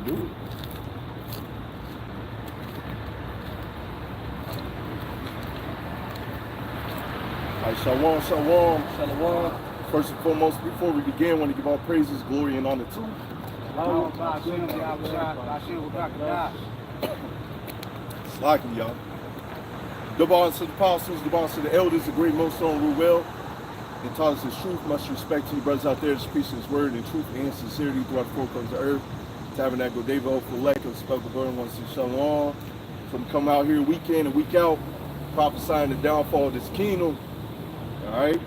do it. All right, shalom, shalom. Shalom. First and foremost, before we begin, I want to give all praises, glory, and honor to Slacking, y'all. The bonds to the apostles, the bonds to the elders, the great millstone Reuben, and taught us his truth. Much respect to you brothers out there, just preaching his word in truth and sincerity throughout the four corners of the earth. Tabernacle David, hopeful elect, and spell the burden once in shalom. From come out here week in and week out, prophesying the downfall of this kingdom. All right.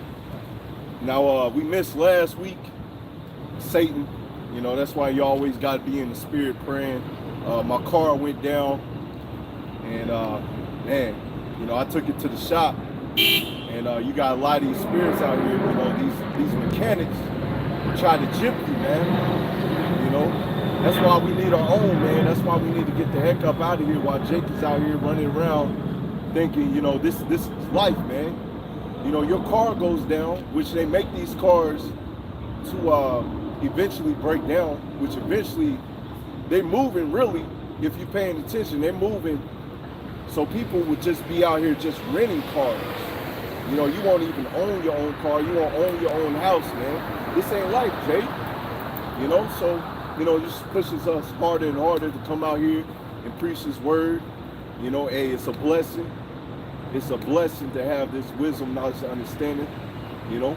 Now we missed last week. Satan, you know, that's why you always got to be in the spirit praying. My car went down, and man, you know, I took it to the shop, and you got a lot of these spirits out here. You know, these mechanics try to jip you, man. You know, that's why we need our own, man. That's why we need to get the heck up out of here while Jake is out here running around thinking, you know, this is life, man. You know, your car goes down, which they make these cars to eventually break down, which eventually they're moving, really, if you're paying attention, they're moving. So people would just be out here just renting cars. You know, you won't even own your own car. You won't own your own house, man. This ain't life, Jake. You know, so, you know, it just pushes us harder and harder to come out here and preach his word. You know, hey, it's a blessing. It's a blessing to have this wisdom, knowledge, and understanding, you know.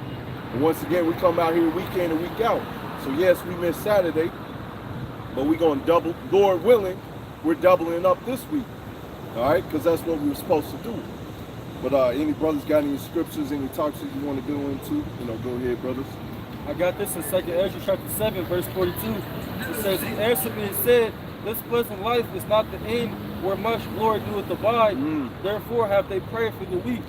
And once again, we come out here week in and week out. So yes, we missed Saturday, but we're going to double, Lord willing, we're doubling up this week. All right, because that's what we were supposed to do. But any brothers got any scriptures, any talks that you want to go into? You know, go ahead, brothers. I got this in 2nd Ezra chapter 7, verse 42. It says, he answered me and said, this pleasant life is not the end where much glory doeth abide. Therefore have they prayed for the weak.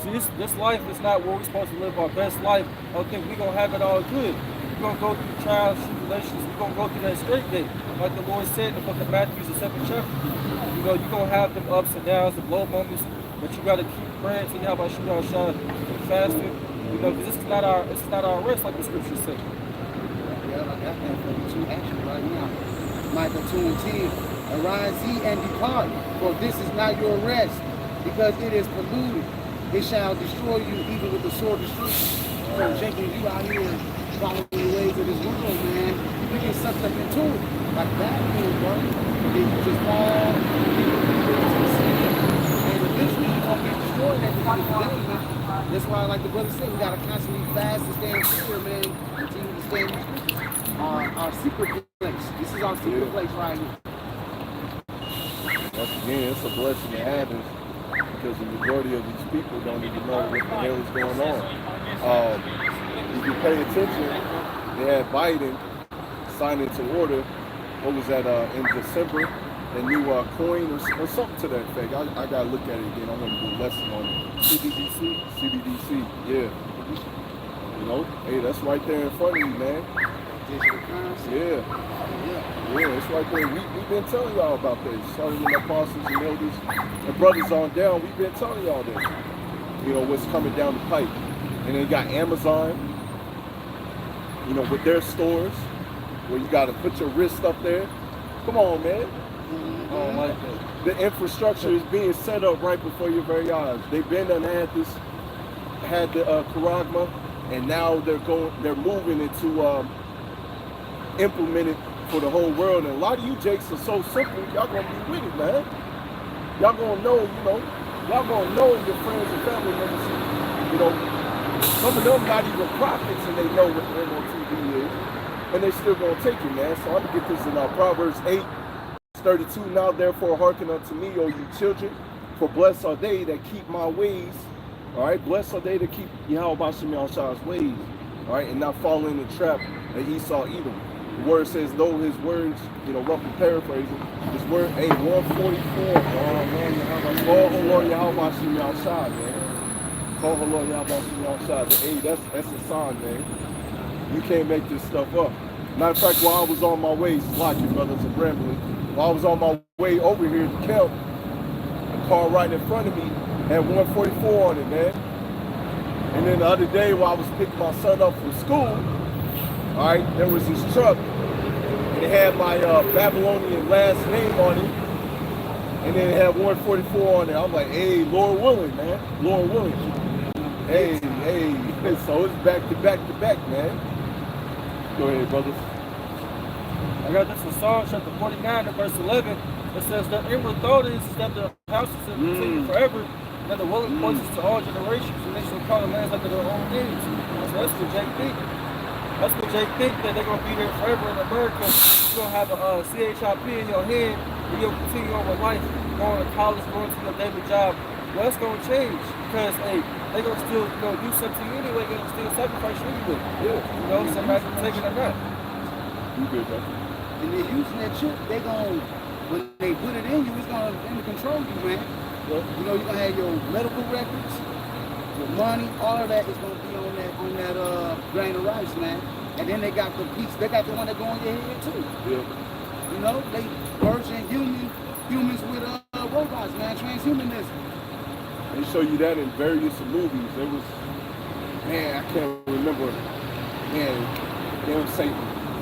See, this life is not where we're supposed to live our best life. I don't think we're going to have it all good. We're going to go through trials, tribulations. We're going to go through that straight gate. Like the Lord said in the book of Matthew, the 7th chapter. You know, you're going to have them ups and downs, the low moments, but you got to keep praying to YASHARAHLA and fasting. You know, because this is not our rest, like the scriptures say. Yeah, I got that for you actually right now. Micah 2:10. Arise ye and depart, for this is not your rest, because it is polluted. It shall destroy you even with the sword destruction. So Jenkins, you out here following the ways of this world, man. You get sucked up into it. Like that, bro. Then you just fall, and eventually you're going to get destroyed at the end of the day, man. That's why, like the brother said, we got to constantly fast and stay in prayer, man. Continue to stay in our secret place. This is our secret place right here. Once again, it's a blessing to have this, because the majority of these people don't even know what the hell is going on. If you pay attention, they had Biden sign into order, what was that, in December, a new coin or something to that effect. I got to look at it again. I want to do a lesson on it. CBDC, yeah. You know, hey, that's right there in front of you, man. Digital currency. Yeah, it's right there. We've been telling y'all about this. Starting with the apostles and elders and brothers on down, we've been telling y'all this. You know, what's coming down the pipe. And then you got Amazon, you know, with their stores, where you got to put your wrist up there. Come on, man. I don't like that. The infrastructure is being set up right before your very eyes. They've been and had the Karagma, and now they're moving into implement it for the whole world. And a lot of you jakes are so simple, y'all gonna be with it, man. Y'all gonna know, you know, y'all gonna know your friends and family members, you know, some of them not even prophets and they know what the MOTV is, and they still gonna take it, man. So I'm gonna get this in Proverbs 8:32. Now therefore hearken unto me, O you children, for blessed are they that keep my ways. All right, blessed are they that keep YASHAMIAHLA's ways. All right, and not fall in the trap that Esau Edom. The word says, though his words, you know, roughly paraphrasing, his word, 144. Call the Lord YASHAMIAHLA, man. Call the Lord YASHAMIAHLA. Hey, that's a sign, man. You can't make this stuff up. Matter of fact, while I was on my way, slot you brothers and rambling, while I was on my way over here to camp, the car right in front of me had 144 on it, man. And then the other day while I was picking my son up from school, all right, there was this truck, and it had my Babylonian last name on it, and then it had 144 on it. I'm like, hey, Lord willing, man, Lord willing. Hey, so it's back to back to back, man. Go ahead, brothers. I got this in Psalms chapter 49 and verse 11. It says that inward thought is that the houses will continue forever, and the dwelling places to all generations, and they shall call the lands after their own names. So that's what Jake think. That's what Jake think, that they're gonna be there forever in America. You're gonna have a CHIP in your hand, and you'll continue on with life, going to college, going to your daily job. Well, that's gonna change because hey, they're gonna still do something anyway, they're gonna still sacrifice you anyway. Yeah. So imagine taking a nap. You good, bro? And they're using that chip, they gonna, when they put it in you, it's gonna control you, man. Yeah. You know, you're gonna have your medical records, your money, all of that is gonna be on that grain of rice, man. And then they got the piece, they got the one that go on your head too. Yeah. You know, they merging humans with robots, man, transhumanism. They show you that in various movies. It was, man, I can't remember, man, they don't say,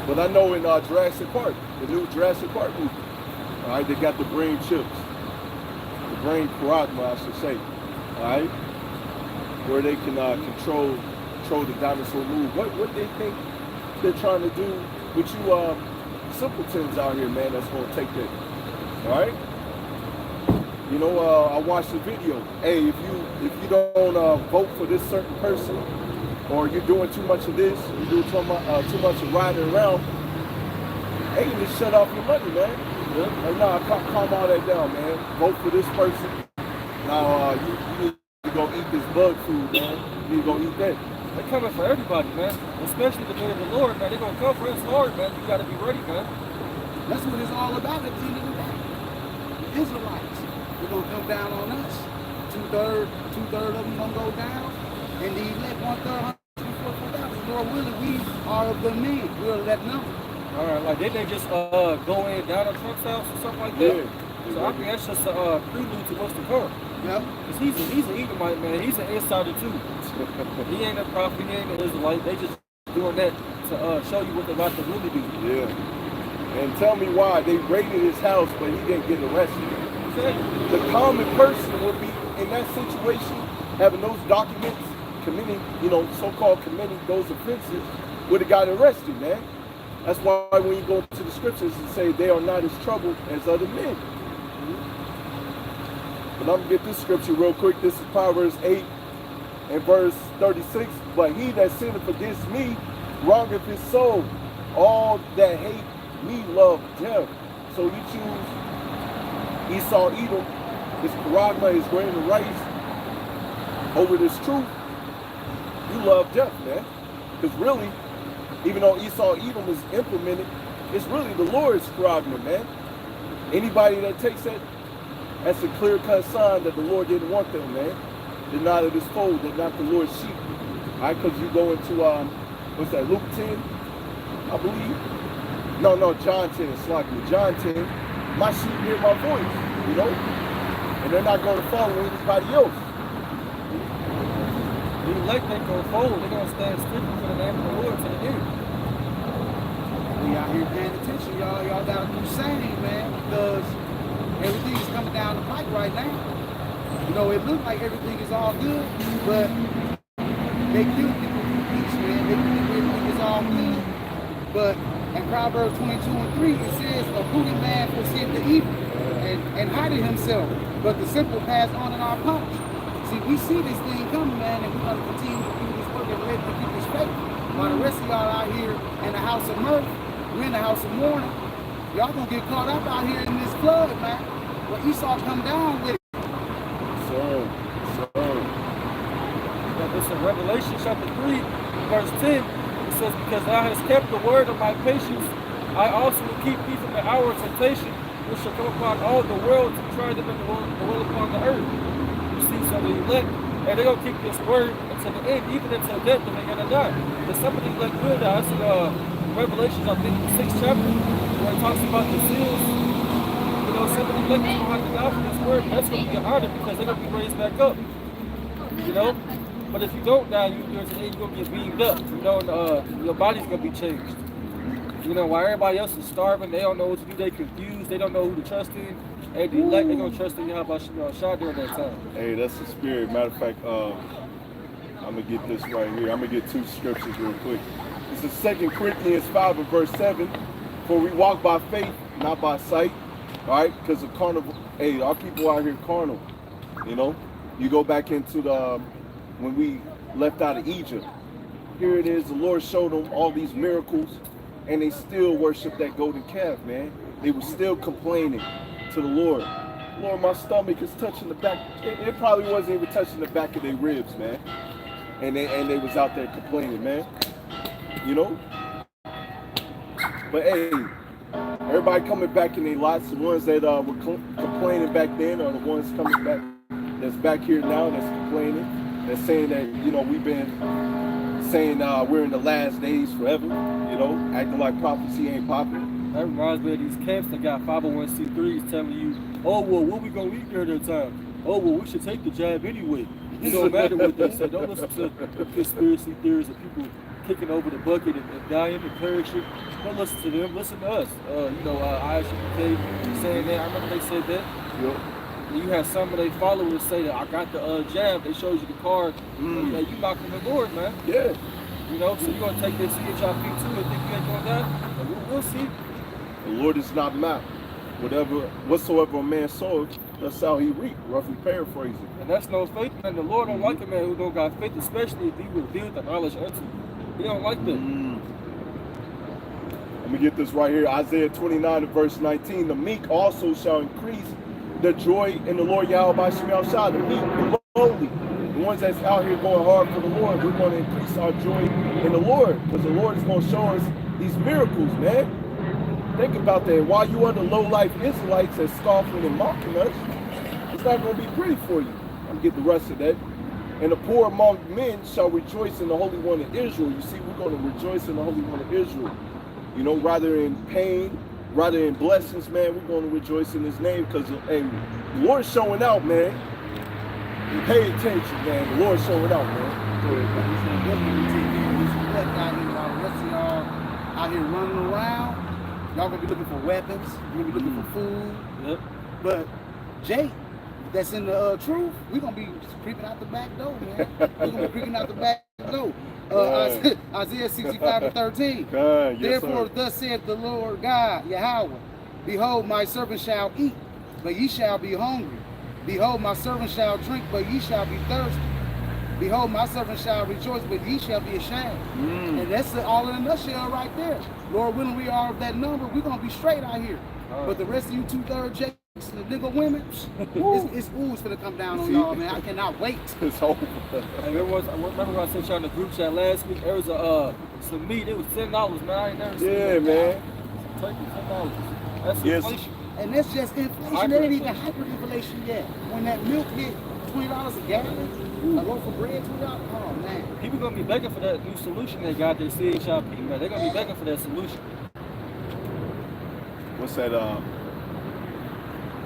but I know in Jurassic Park, the new Jurassic Park movie, all right, they got the brain chips, the brain paragma, I should say, all right, where they can control the dinosaur move. What they think they're trying to do with you simpletons out here, man, that's gonna take that, all right? You know, I watched the video. Hey, if you don't vote for this certain person, or you're doing too much of this, you're doing too much of riding around, hey, just shut off your money, man. Yeah. Like, nah, calm all that down, man. Vote for this person. Now, you need to go eat this bug food, man. You need to go eat that. They're coming for everybody, man. Especially the day of the Lord, man. They're gonna come for us hard, man. You gotta be ready, man. That's what it's all about at the end of the day. The Israelites. They're gonna come down on us. Two-thirds of them gonna go down, and the elect 1/3, 144,000. Lord willing, we are of the men. We're that number. All right, like did they just go in down on Trump's house or something like that? Yeah. So I think that's just a prelude to what's to come. Yeah. Cause he's an Edomite, man. He's an insider too. He ain't a prophet. He ain't an Israelite. They just doing that to show you what they're about to really do. Yeah. And tell me why they raided his house, but he didn't get arrested. The common person would be in that situation, having those documents, committing, so-called committing those offenses, would have got arrested, man. That's why when you go to the scriptures and say they are not as troubled as other men. But I'm gonna get this scripture real quick. This is Proverbs 8 and verse 36. But he that sinneth against me wrongeth his soul. All that hate me love death. So you choose Esau, Edom, his paragma, his grain of rice, over this truth. You love death, man. Because really, even though Esau, Edom is implemented, it's really the Lord's paragma, man. Anybody that takes that, that's a clear-cut sign that the Lord didn't want them, man. They're not of this fold. They're not the Lord's sheep. All right, because you go into, what's that, Luke 10, I believe? No, John 10, it's like me. John 10, my sheep hear my voice, and they're not going to follow anybody else. The elect ain't gonna fold. They're gonna stand still for the name of the Lord to the end. We out here paying attention, y'all. Y'all gotta do the same, man, because everything is coming down the pipe right now. It looks like everything is all good, but they kill people for peace, man. They think everything is all good, but in Proverbs 22:3, it says, a prudent man foreseeth the evil and hideth himself, but the simple pass on and are punished. See, we see this thing coming, man, and we're going to continue to do this work and let them keep this faith. While the rest of y'all out here in the house of mirth, we're in the house of mourning. Y'all going to get caught up out here in this flood, man. But Esau come down with it. So. It's in Revelation chapter 3, verse 10. It says, because thou hast kept the word of my patience, I also will keep thee from the hour of temptation, which shall come upon all the world to try them in the will upon the earth. You see, so the elect, and they're going to keep this word until the end, even until death, and they're going to die. But some of the elect will die. That's in Revelation, I think, the 6th chapter, where it talks about the seals. Some of the elect don't have to die for this word, but that's going to be an honor because they're going to be raised back up. But if you don't die, you're going to get beamed up, and your body's going to be changed. You know, while everybody else is starving, they don't know what to do, they confused, they don't know who to trust in. Hey, the elect, they're gonna trust in YASHAMIAHLA during that time. Hey, that's the spirit. Matter of fact, I'm gonna get this right here. I'm gonna get two scriptures real quick. This is 2 Corinthians 5 and verse 7. For we walk by faith, not by sight. All right, because the carnal, hey, our people out here carnal. You know, you go back into the when we left out of Egypt. Here it is. The Lord showed them all these miracles, and they still worship that golden calf, man. They were still complaining to the Lord. Lord, my stomach is touching the back. It probably wasn't even touching the back of their ribs, man. And they was out there complaining, man. You know? But hey, everybody coming back in their lots. The ones that were complaining back then are the ones coming back that's back here now that's complaining. That's saying that, you know, we've been saying we're in the last days forever, you know, acting like prophecy ain't popping. That reminds me of these camps that got 501c3s telling you, oh, well, what we gonna eat during that time? Oh, well, we should take the jab anyway. It don't matter what they say. Don't listen to the conspiracy theories of people kicking over the bucket and dying and perishing. Don't listen to them. Listen to us. You know, ISHMAEL saying that. I remember they said that. Yep. And you had some of their followers say that I got the jab. They showed you the card. Yeah, you knocking the Lord, man. Yeah. You know, so you're gonna take this CHIP too and think you ain't gonna die? And we'll see. The Lord is not mocked. Whatsoever a man soweth, that's how he reap. Roughly paraphrasing. And that's no faith, man. The Lord don't like a man who don't got faith, especially if he revealed the knowledge unto you. He don't like that. Let me get this right here. Isaiah 29 and verse 19. The meek also shall increase the joy in the Lord Yahweh YASHAMIAHLA. The meek, the lowly, the ones that's out here going hard for the Lord. We're going to increase our joy in the Lord because the Lord is going to show us these miracles, man. Think about that. While you are the low-life Israelites that's scoffing and mocking us, it's not going to be pretty for you. I'm get the rest of that. And the poor among men shall rejoice in the Holy One of Israel. You see, we're going to rejoice in the Holy One of Israel. You know, rather in pain, rather in blessings, man, we're going to rejoice in his name because, hey, the Lord's showing out, man. Pay attention, man. The Lord's showing out, man. Go ahead. Out here running around. Y'all gonna be looking for weapons. You're gonna be looking for food. Yep. But Jake, that's in the truth, we're gonna be creeping out the back door, man. We're gonna be creeping out the back door. Isaiah 65 and 13. Yes, therefore, sir. thus saith the Lord God, Yahweh, behold, my servant shall eat, but ye shall be hungry. Behold, my servant shall drink, but ye shall be thirsty. Behold, my servant shall rejoice, but ye shall be ashamed. And that's all in a nutshell right there. Lord willing, we are of that number. We're going to be straight out here. But the rest of you 2/3 Jakes and the nigga women, it's ooze finna come down on y'all, man. I cannot wait. It's over. I remember when I sent y'all in the group chat last week, there was some meat. It was $10, man. I ain't never seen that. Man. Turkey, $10. That's inflation. And that's just inflation. That ain't even hyperinflation yet. When that milk hit $20 a gallon, a loaf of bread, $2. Oh man. People gonna be begging for that new solution they got. They CHIP, man. They're gonna be begging for that solution. What's that?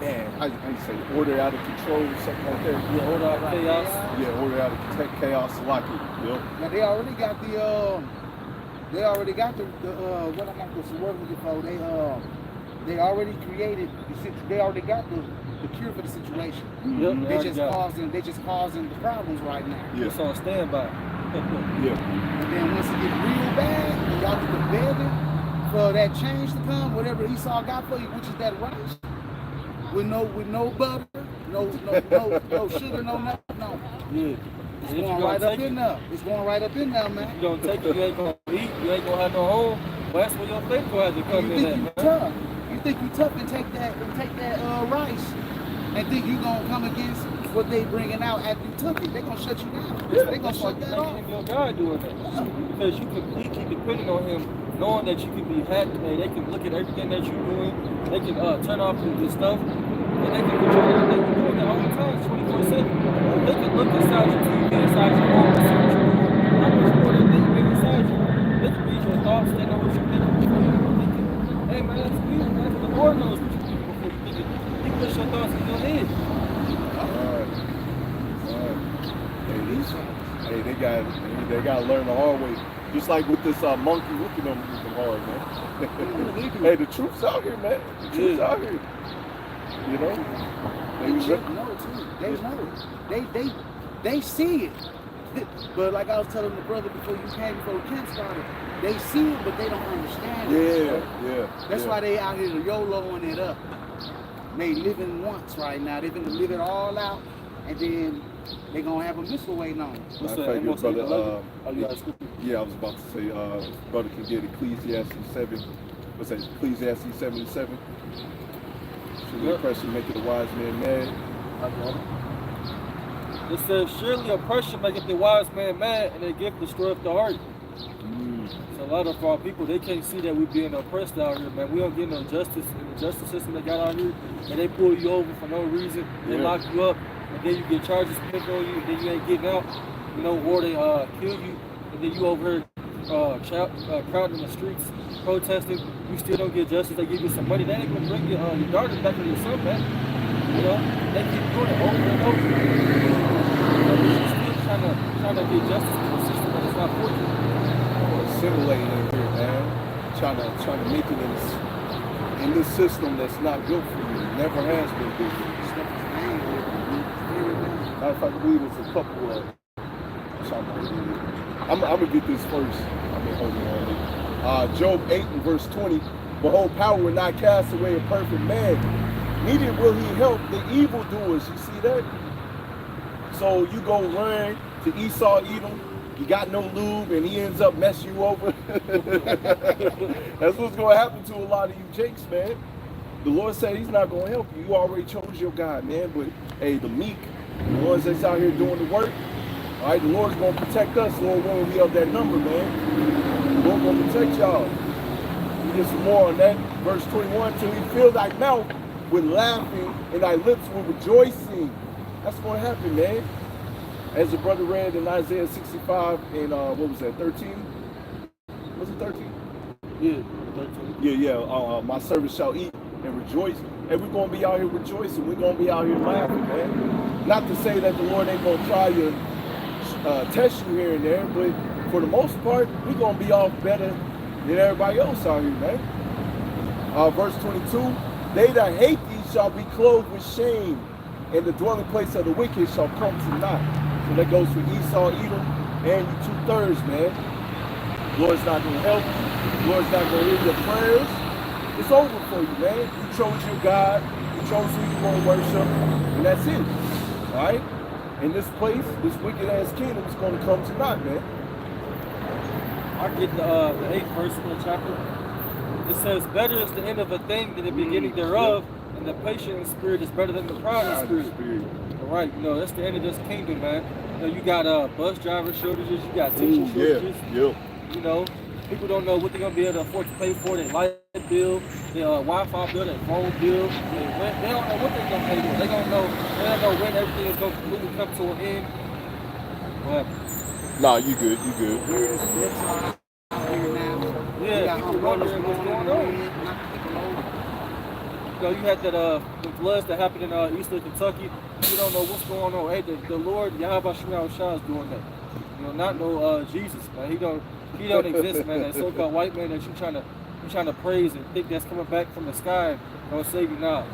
Man, how you say order out of control or something like that? Yeah, order out of chaos. Yeah, order out of chaos, like it. Yep. Now they already got the what I'm not supposed to work with for. They already created. They already got the cure for the situation. Yep, they just causing the problems right now. Yeah. It's on standby. Yeah. And then once it get real bad, and y'all get the begging for that change to come, whatever Esau got for you, which is that rice, with no butter, no sugar, no nothing, no. Yeah. It's going right up in there. It's going right up in there, man. You don't take it, you ain't gonna eat, you ain't gonna have no home. Well, that's where your faith gonna have to come in at, man. Tough. You think you tough and take that rice and think you gonna come against what they bringing out after you took it. They gonna shut you down. Yeah, they gonna shut that off. Your God doing that. Because you keep depending on him, knowing that you can be hacked, and they can look at everything that you're doing, they can turn off the stuff, and they can control it. They can do it all the time, 24/7. They can look inside your TV, inside your home, and see what you're doing. How much more than they can be inside you? They can read your thoughts, they know what you're thinking before you're thinking. Hey man, that's good, man. The Lord knows what you're thinking before you're thinking. He puts your thoughts in your head. Hey, they got to learn the hard way. Just like with this monkey whooping them hard, man. Hey, the truth's out here, man. The truth's out here. You know? They know too. They know. They see it. But like I was telling the brother before you came, before the camp started, they see it, but they don't understand it. Yeah. That's why they out here YOLOing it up. They living once right now. They gonna live it all out, and then they gonna have a missile waiting on them. What's brother, that? I was about to say, brother can get Ecclesiastes 7. What's that? Ecclesiastes 7:7. Should the oppression make it a wise man mad? It says, surely oppression maketh the wise man mad, and a gift destroyeth the heart. So a lot of our people, they can't see that we're being oppressed out here, man. We don't get no justice in the justice system they got out here, and they pull you over for no reason. They lock you up, and then you get charges pinned on you, and then you ain't getting out, you know, or they kill you, and then you over here crowding in the streets, protesting. You still don't get justice. They give you some money. They ain't gonna bring your daughter back or your son back. You know, they keep doing it over and over. She's still trying to get justice in the system, but it's not working. Assimilating in here, man. Trying to make it in this system that's not good for you. It never has been good for you. Matter of fact, I believe it's a couple of. I'm gonna get this first. I've been holding on. Job 8 and verse 20. Behold, power will not cast away a perfect man. Neither will he help the evildoers. You see that? So you go run to Esau, Edom. You got no lube, and he ends up messing you over. That's what's going to happen to a lot of you jakes, man. The Lord said he's not going to help you. You already chose your God, man. But, hey, the meek, the ones that's out here doing the work, all right, the Lord's going to protect us. Lord, when we up that number, man. The Lord going to protect y'all. You get some more on that. Verse 21, till he fill thy mouth with laughing and thy lips with rejoicing. That's going to happen, man. As the brother read in Isaiah 65 and what was that, 13? Was it 13? Yeah, 13. Yeah. My servants shall eat and rejoice. And we're going to be out here rejoicing. We're going to be out here laughing, man. Not to say that the Lord ain't going to try to test you here and there, but for the most part, we're going to be off better than everybody else out here, man. Verse 22, they that hate thee shall be clothed with shame, and the dwelling place of the wicked shall come to naught. So that goes for Esau, Edom, and you 2/3, man. Lord's not going to help you. Lord's not going to hear your prayers. It's over for you, man. You chose your God. You chose who you're going to worship, and that's it. All right? And this place, this wicked-ass kingdom is going to come to naught, man. I get the 8th verse in the chapter. It says, better is the end of a thing than the beginning thereof, and the patient in spirit is better than the proud in spirit. All right, you know, that's the end of this kingdom, man. You know, you got bus driver shortages, you got teacher shortages. You know, people don't know what they're going to be able to afford to pay for their light bill, their Wi-Fi bill, their phone bill. They don't know what they're going to pay for. They don't know when everything is going to completely come to an end. What? Nah, you good. Yeah, people wondering what's going on. You know, you had that the floods that happened in eastern Kentucky. You don't know what's going on. Hey, the Lord YASHAMIAHLA is doing that. You know, not no Jesus, man. He don't exist, man. That so-called white man that you trying to praise and think that's coming back from the sky don't save you now.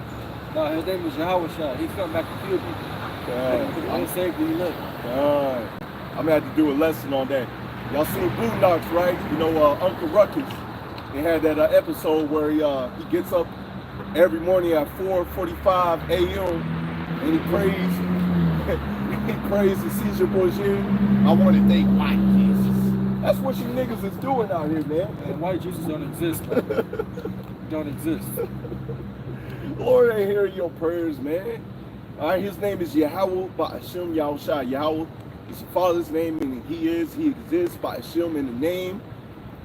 No, his name is YAHWH. He's coming back to kill people. And save you. Look. I'm gonna have to do a lesson on that. Y'all seen Boondocks, right? You know, Uncle Ruckus. They had that episode where he gets up every morning at 4:45 a.m. and he prays to Caesar Borgia. I want to thank white Jesus. That's what you niggas is doing out here, man. And white Jesus don't exist, man. Don't exist. Lord ain't hearing your prayers, man. All right, his name is Yahweh by Hashem Yahushua. Yahweh is the Father's name, and he exists by Hashem in the name.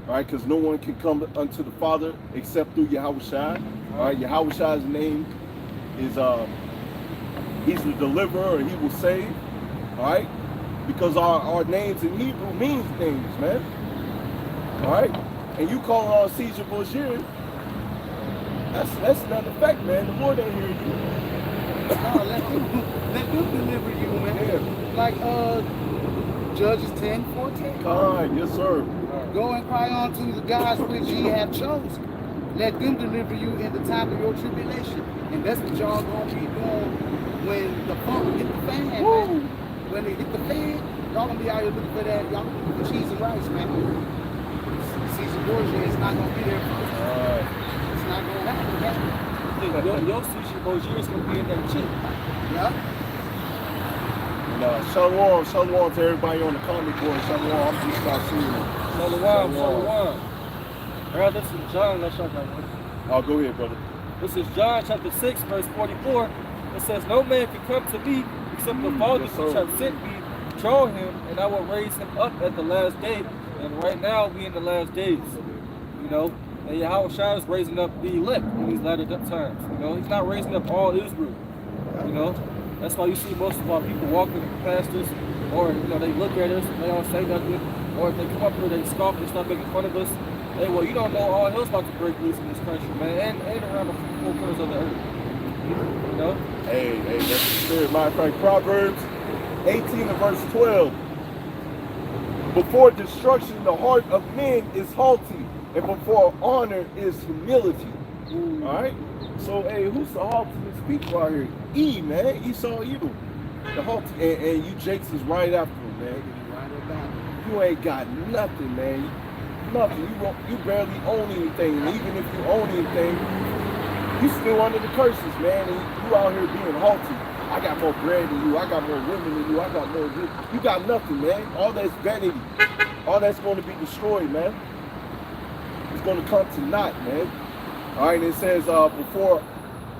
All right, because no one can come unto the Father except through Yahushua. All right, Yahushua's name is he's the deliverer, and he will save. All right, because our names in Hebrew means things, man. All right, and you calling on Caesar Borgia, that's not the fact, man. The Lord ain't hear you. No, let them deliver you, man. Yeah. Like Judges 10:14. Kind, yes, sir. Go and cry unto the gods which ye have chosen. Let them deliver you in the time of your tribulation. And that's what y'all gonna be doing when the funk hit the fan, man. When they hit the fan, y'all gonna be out here looking for that, y'all looking for cheese and rice, man. Caesar Borgia is not gonna be there for us. It's not gonna happen, man. Your Caesar Borgia is gonna be in that chip. Yeah. And shalom to everybody on the comment board. Shalom, I'm just about seeing it. Shalom. Alright, this is John. Let's show that one. Oh, go ahead, brother. This is John chapter 6, verse 44. It says, no man can come to me except the Father which hath sent me, draw him, and I will raise him up at the last day. And right now, we in the last days. You know, and YAHSHAWAR is raising up the elect in these latter times. You know, he's not raising up all Israel. You know, that's why you see most of our people walking past us, or, you know, they look at us and they don't say nothing. Or if they come up here, they scoff and start making fun of us. Hey, well, you don't know all hell's about to break loose in this country, man, and around the four corners of the earth. You know? Hey, that's the spirit. Matter of fact, Proverbs 18 and verse 12. Before destruction, the heart of men is haughty, and before honor is humility. All right? So, hey, who's the haughtiest people out here? Man. Esau, Edom. The haughty. And you Jakes is right after him, man. You ain't got nothing, man. Nothing. You barely own anything. And even if you own anything, you still under the curses, man. And you out here being haughty. I got more bread than you. I got more women than you. I got more good. You got nothing, man. All that's vanity. All that's going to be destroyed, man. It's going to come to naught, man. All right, and it says before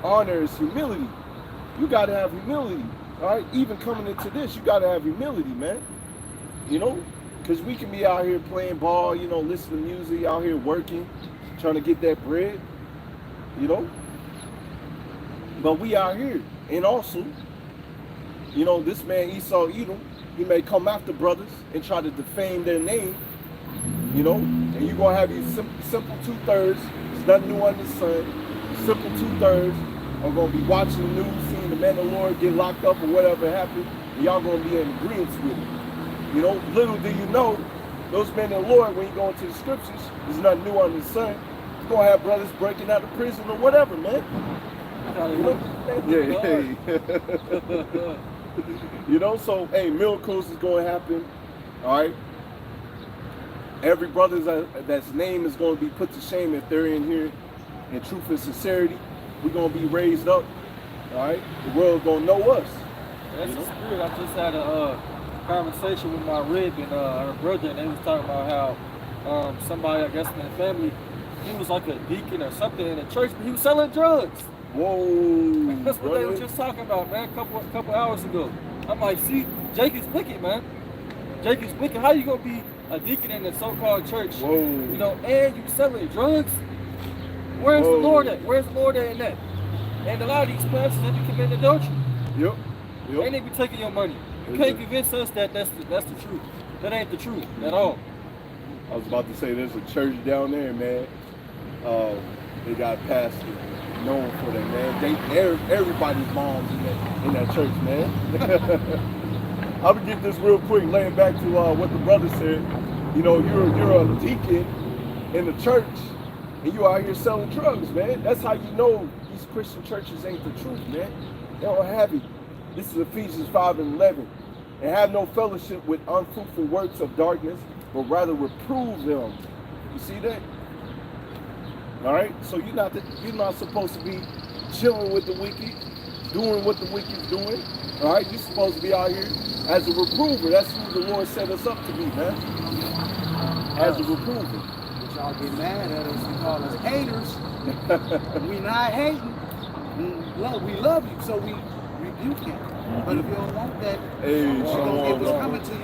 honor is humility. You got to have humility. All right, even coming into this, you got to have humility, man. You know, because we can be out here playing ball, you know, listening to music, out here working, trying to get that bread, you know. But we out here. And also, you know, this man Esau Edom, he may come after brothers and try to defame their name, you know, and you're going to have these simple two-thirds. There's nothing new under the sun. Simple two-thirds are going to be watching the news, seeing the man of the Lord get locked up or whatever happened, and y'all going to be in agreement with it. You know, little do you know, those men of the Lord, when you go into the scriptures, there's nothing new under the sun. You're going to have brothers breaking out of prison or whatever, man. You know? Yeah. You know, so, hey, miracles is going to happen, all right? Every brother that's name is going to be put to shame if they're in here in truth and sincerity. We're going to be raised up, all right? The world's going to know us. That's the spirit. I just had a conversation with my rib and her brother, and they was talking about how somebody, I guess in the family, he was like a deacon or something in the church, but he was selling drugs. Whoa. That's what they were just talking about, man, a couple hours ago. I'm like, see, Jake is wicked, man. Jake is wicked. How you gonna be a deacon in the so-called church? Whoa. You know, and you selling drugs? Where's the Lord at? Where's the Lord at in that? And a lot of these pastors, they be committing adultery. Yep. And they be taking your money. You can't convince us that that's the truth. That ain't the truth at all. I was about to say there's a church down there, man. They got pastors known for that, man. Everybody's moms in that church, man. I'm gonna get this real quick, laying back to what the brother said. You know, you're a deacon in the church, and you out here selling drugs, man. That's how you know these Christian churches ain't the truth, man. They don't have it. This is Ephesians 5 and 11. And have no fellowship with unfruitful works of darkness, but rather reprove them. You see that? All right. So you're not supposed to be chilling with the wicked, doing what the wicked's doing. All right. You're supposed to be out here as a reprover. That's who the Lord set us up to be, man. As a reprover. But y'all get mad at us and call us haters. We not hating. We love you, so we rebuke you. But if you don't want that, hey, you're gonna get what's coming to you.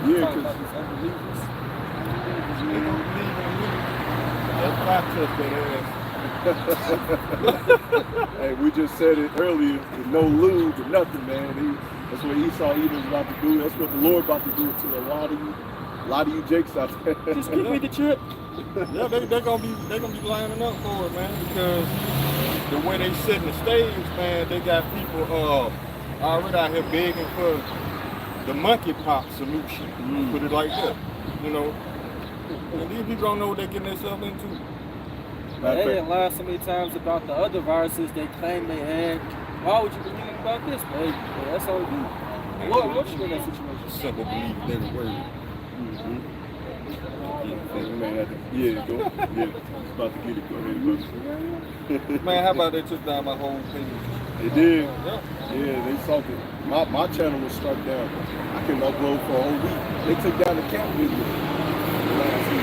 Yeah, because hey, we just said it earlier, with no lube or nothing, man. That's what Esau Edom's about to do. That's what the Lord about to do to a lot of you Jakes out there. Just give me the trip. Yeah, they're gonna be lining up for it, man, because the way they set the stage, man, they got people already out here begging for the monkeypox solution. Put it like that, you know. And these people don't know what they're getting themselves into. They didn't lie so many times about the other viruses they claim they had. Why would you believe them about this? But hey, that's all we do. What you in that situation? Simple believe every word. Yeah, go. Yeah, it's about to get it. Go ahead, brother. Man, how about they took down my whole page? They did. Yeah. Yeah, they saw it. My channel was struck down. I couldn't upload for a whole week. They took down the camp video last week.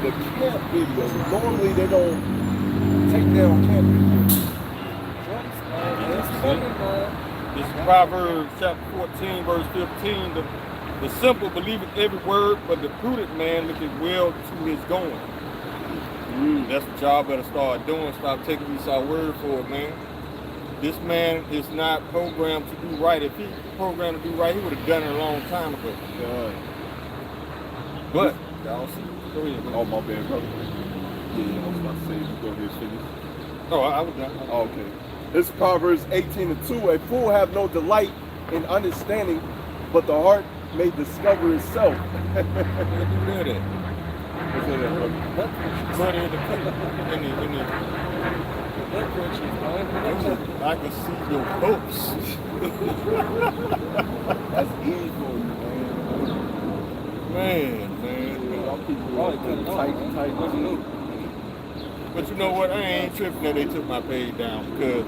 The camp video. Normally they don't take down camp videos. This is Proverbs chapter 14, verse 15. The simple believeth every word, but the prudent man looketh well to his going. That's what y'all better start doing. Stop taking Esau's word for it, man. This man is not programmed to do right. If he programmed to do right, he would have done it a long time ago. But y'all see. Go ahead, bro. Oh, my bad, brother. Yeah, I was about to say, go ahead, finish. Oh, I was done. Oh, okay. This is Proverbs 18:2. A fool have no delight in understanding, but the heart may discover itself. Where do that at? What's that, brother? Money in the cookie. I can see your hopes. That's evil, man. Man. Y'all people tight. But you know what? I ain't tripping that they took my page down because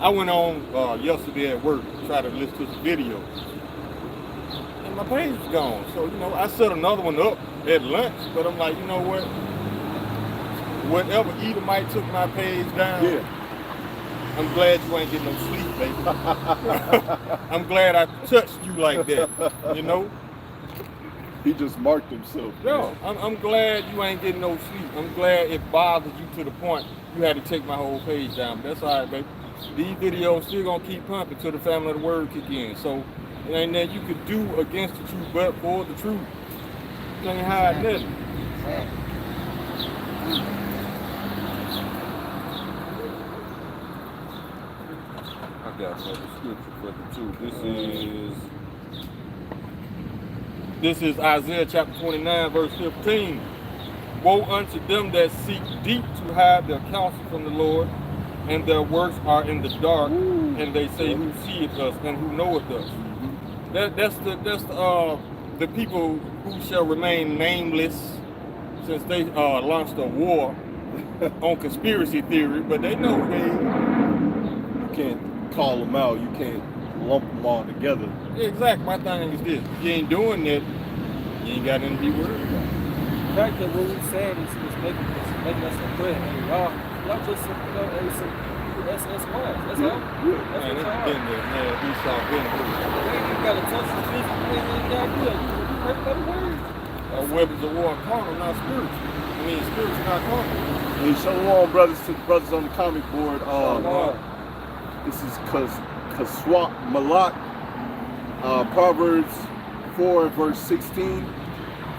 I went on yesterday at work to try to listen to some videos. And my page is gone. So, you know, I set another one up at lunch, but I'm like, you know what? Whatever Edomite took my page down, I'm glad you ain't getting no sleep, baby. I'm glad I touched you like that, you know? He just marked himself. No, I'm glad you ain't getting no sleep. I'm glad it bothered you to the point you had to take my whole page down. But that's all right, baby. These videos still gonna keep pumping till the family of the word kick in. So it ain't that you could do against the truth, but for the truth. You ain't hide nothing. I got another scripture for you too. This is Isaiah chapter 29, verse 15. Woe unto them that seek deep to hide their counsel from the Lord, and their works are in the dark, and they say, who seeth us and who knoweth us? That's the people who shall remain nameless, since they launched a war on conspiracy theory, but they know You can't call them out. You can't lump them all together. Exactly. My thing is this: if you ain't doing that, you ain't got nothing to be worried about. The fact that what we're saying is making us afraid. Y'all just some SS class. That's all. That's Man, what it's y'all been there, man. Esau been there. You gotta touch the physical thing you gotta do it. You hurt by the word. Weapons of war are carnal, not spiritual. I mean, spiritual, not carnal. Hey, shalom, brothers, to the brothers on the comic board. This is Kaswat Malak, Proverbs 4 verse 16.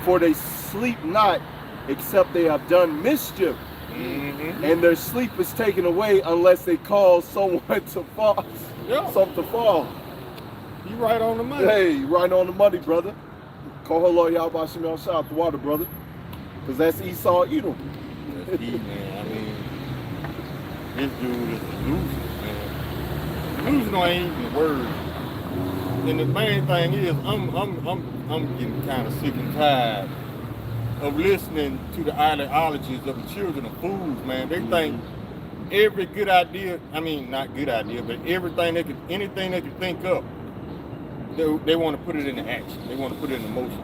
For they sleep not, except they have done mischief, and their sleep is taken away unless they cause someone to fall. Something to fall. You right on the money. Hey, you right on the money, brother. Call her Lord YASHAMIAHLA, shout out the water, brother. Because that's Esau Edom. That's he, man. I mean, this dude is a loser, man. Losing ain't even the word. And the main thing is, I'm getting kind of sick and tired of listening to the ideologies of the children of fools, man. They think every good idea, I mean, not good idea, but anything they could think up, they want to put it into action. They want to put it into motion.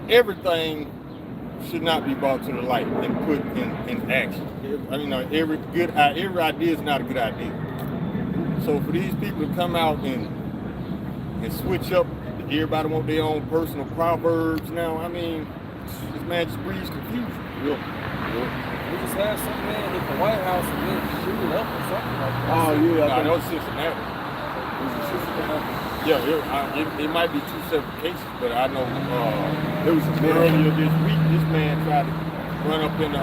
Everything should not be brought to the light and put in action. Every idea is not a good idea. So for these people to come out and switch up, everybody want their own personal proverbs now. I mean, this man just breeds confusion. We just had some man hit the White House and then shoot it up or something like that. Oh, yeah. That was Cincinnati. Yeah, it might be two separate cases, but I know It was earlier this week, this man tried to run up in the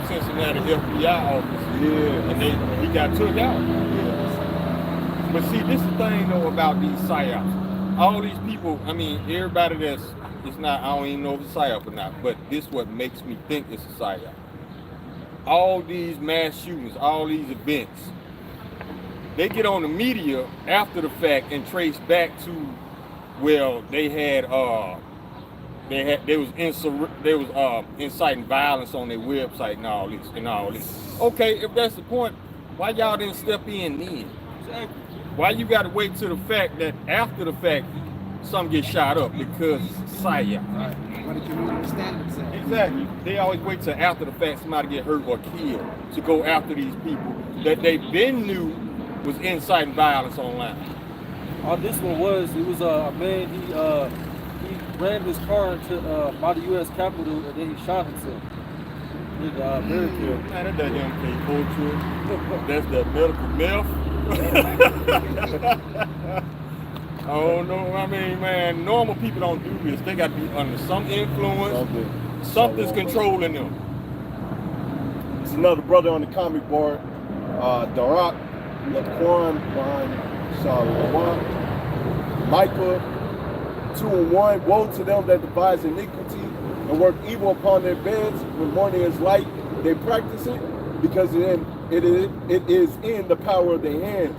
Cincinnati FBI office. Yeah. And he got took out. But see, this is the thing though about these psyops. All these people, I mean, everybody that's, it's not, I don't even know if it's a psyop or not, but this is what makes me think it's a psyop. All these mass shootings, all these events, they get on the media after the fact and trace back to, well, they was inciting violence on their website and all this. Okay, if that's the point, why y'all didn't step in then? Exactly. Why you gotta wait to the fact that after the fact some get shot up because psyop? Right. Why the community stand themselves? Exactly. They always wait till after the fact somebody get hurt or killed to go after these people that they been knew was inciting violence online. All this one was, it was a man, he ran his car into by the U.S. Capitol and then he shot himself. He very killed. Man, that doesn't pay culture. That's the medical myth. Oh no, I mean, man, normal people don't do this. They got to be under some influence. Something's controlling them. It's another brother on the comic board, Darak, Laquan, Shalom, Micah, 2 and 1. Woe to them that devise iniquity and work evil upon their beds. When morning is light, they practice it because it is in the power of their hands.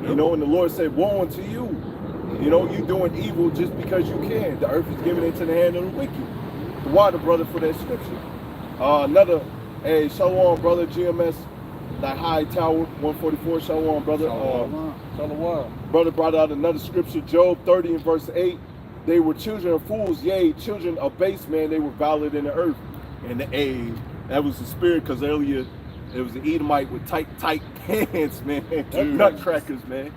You know, and the Lord said, woe unto you. You know, you doing evil just because you can. The earth is given into the hand of the wicked. The water, brother, for that scripture. Another, hey, Shalom, brother, GMS, that high tower, 144, Shalom, brother. Shalom. Brother brought out another scripture, Job 30 and verse 8. They were children of fools, yea, children of base men, they were violent in the earth. And that was the spirit, because earlier it was an Edomite with tight pants, man. Nutcrackers, man.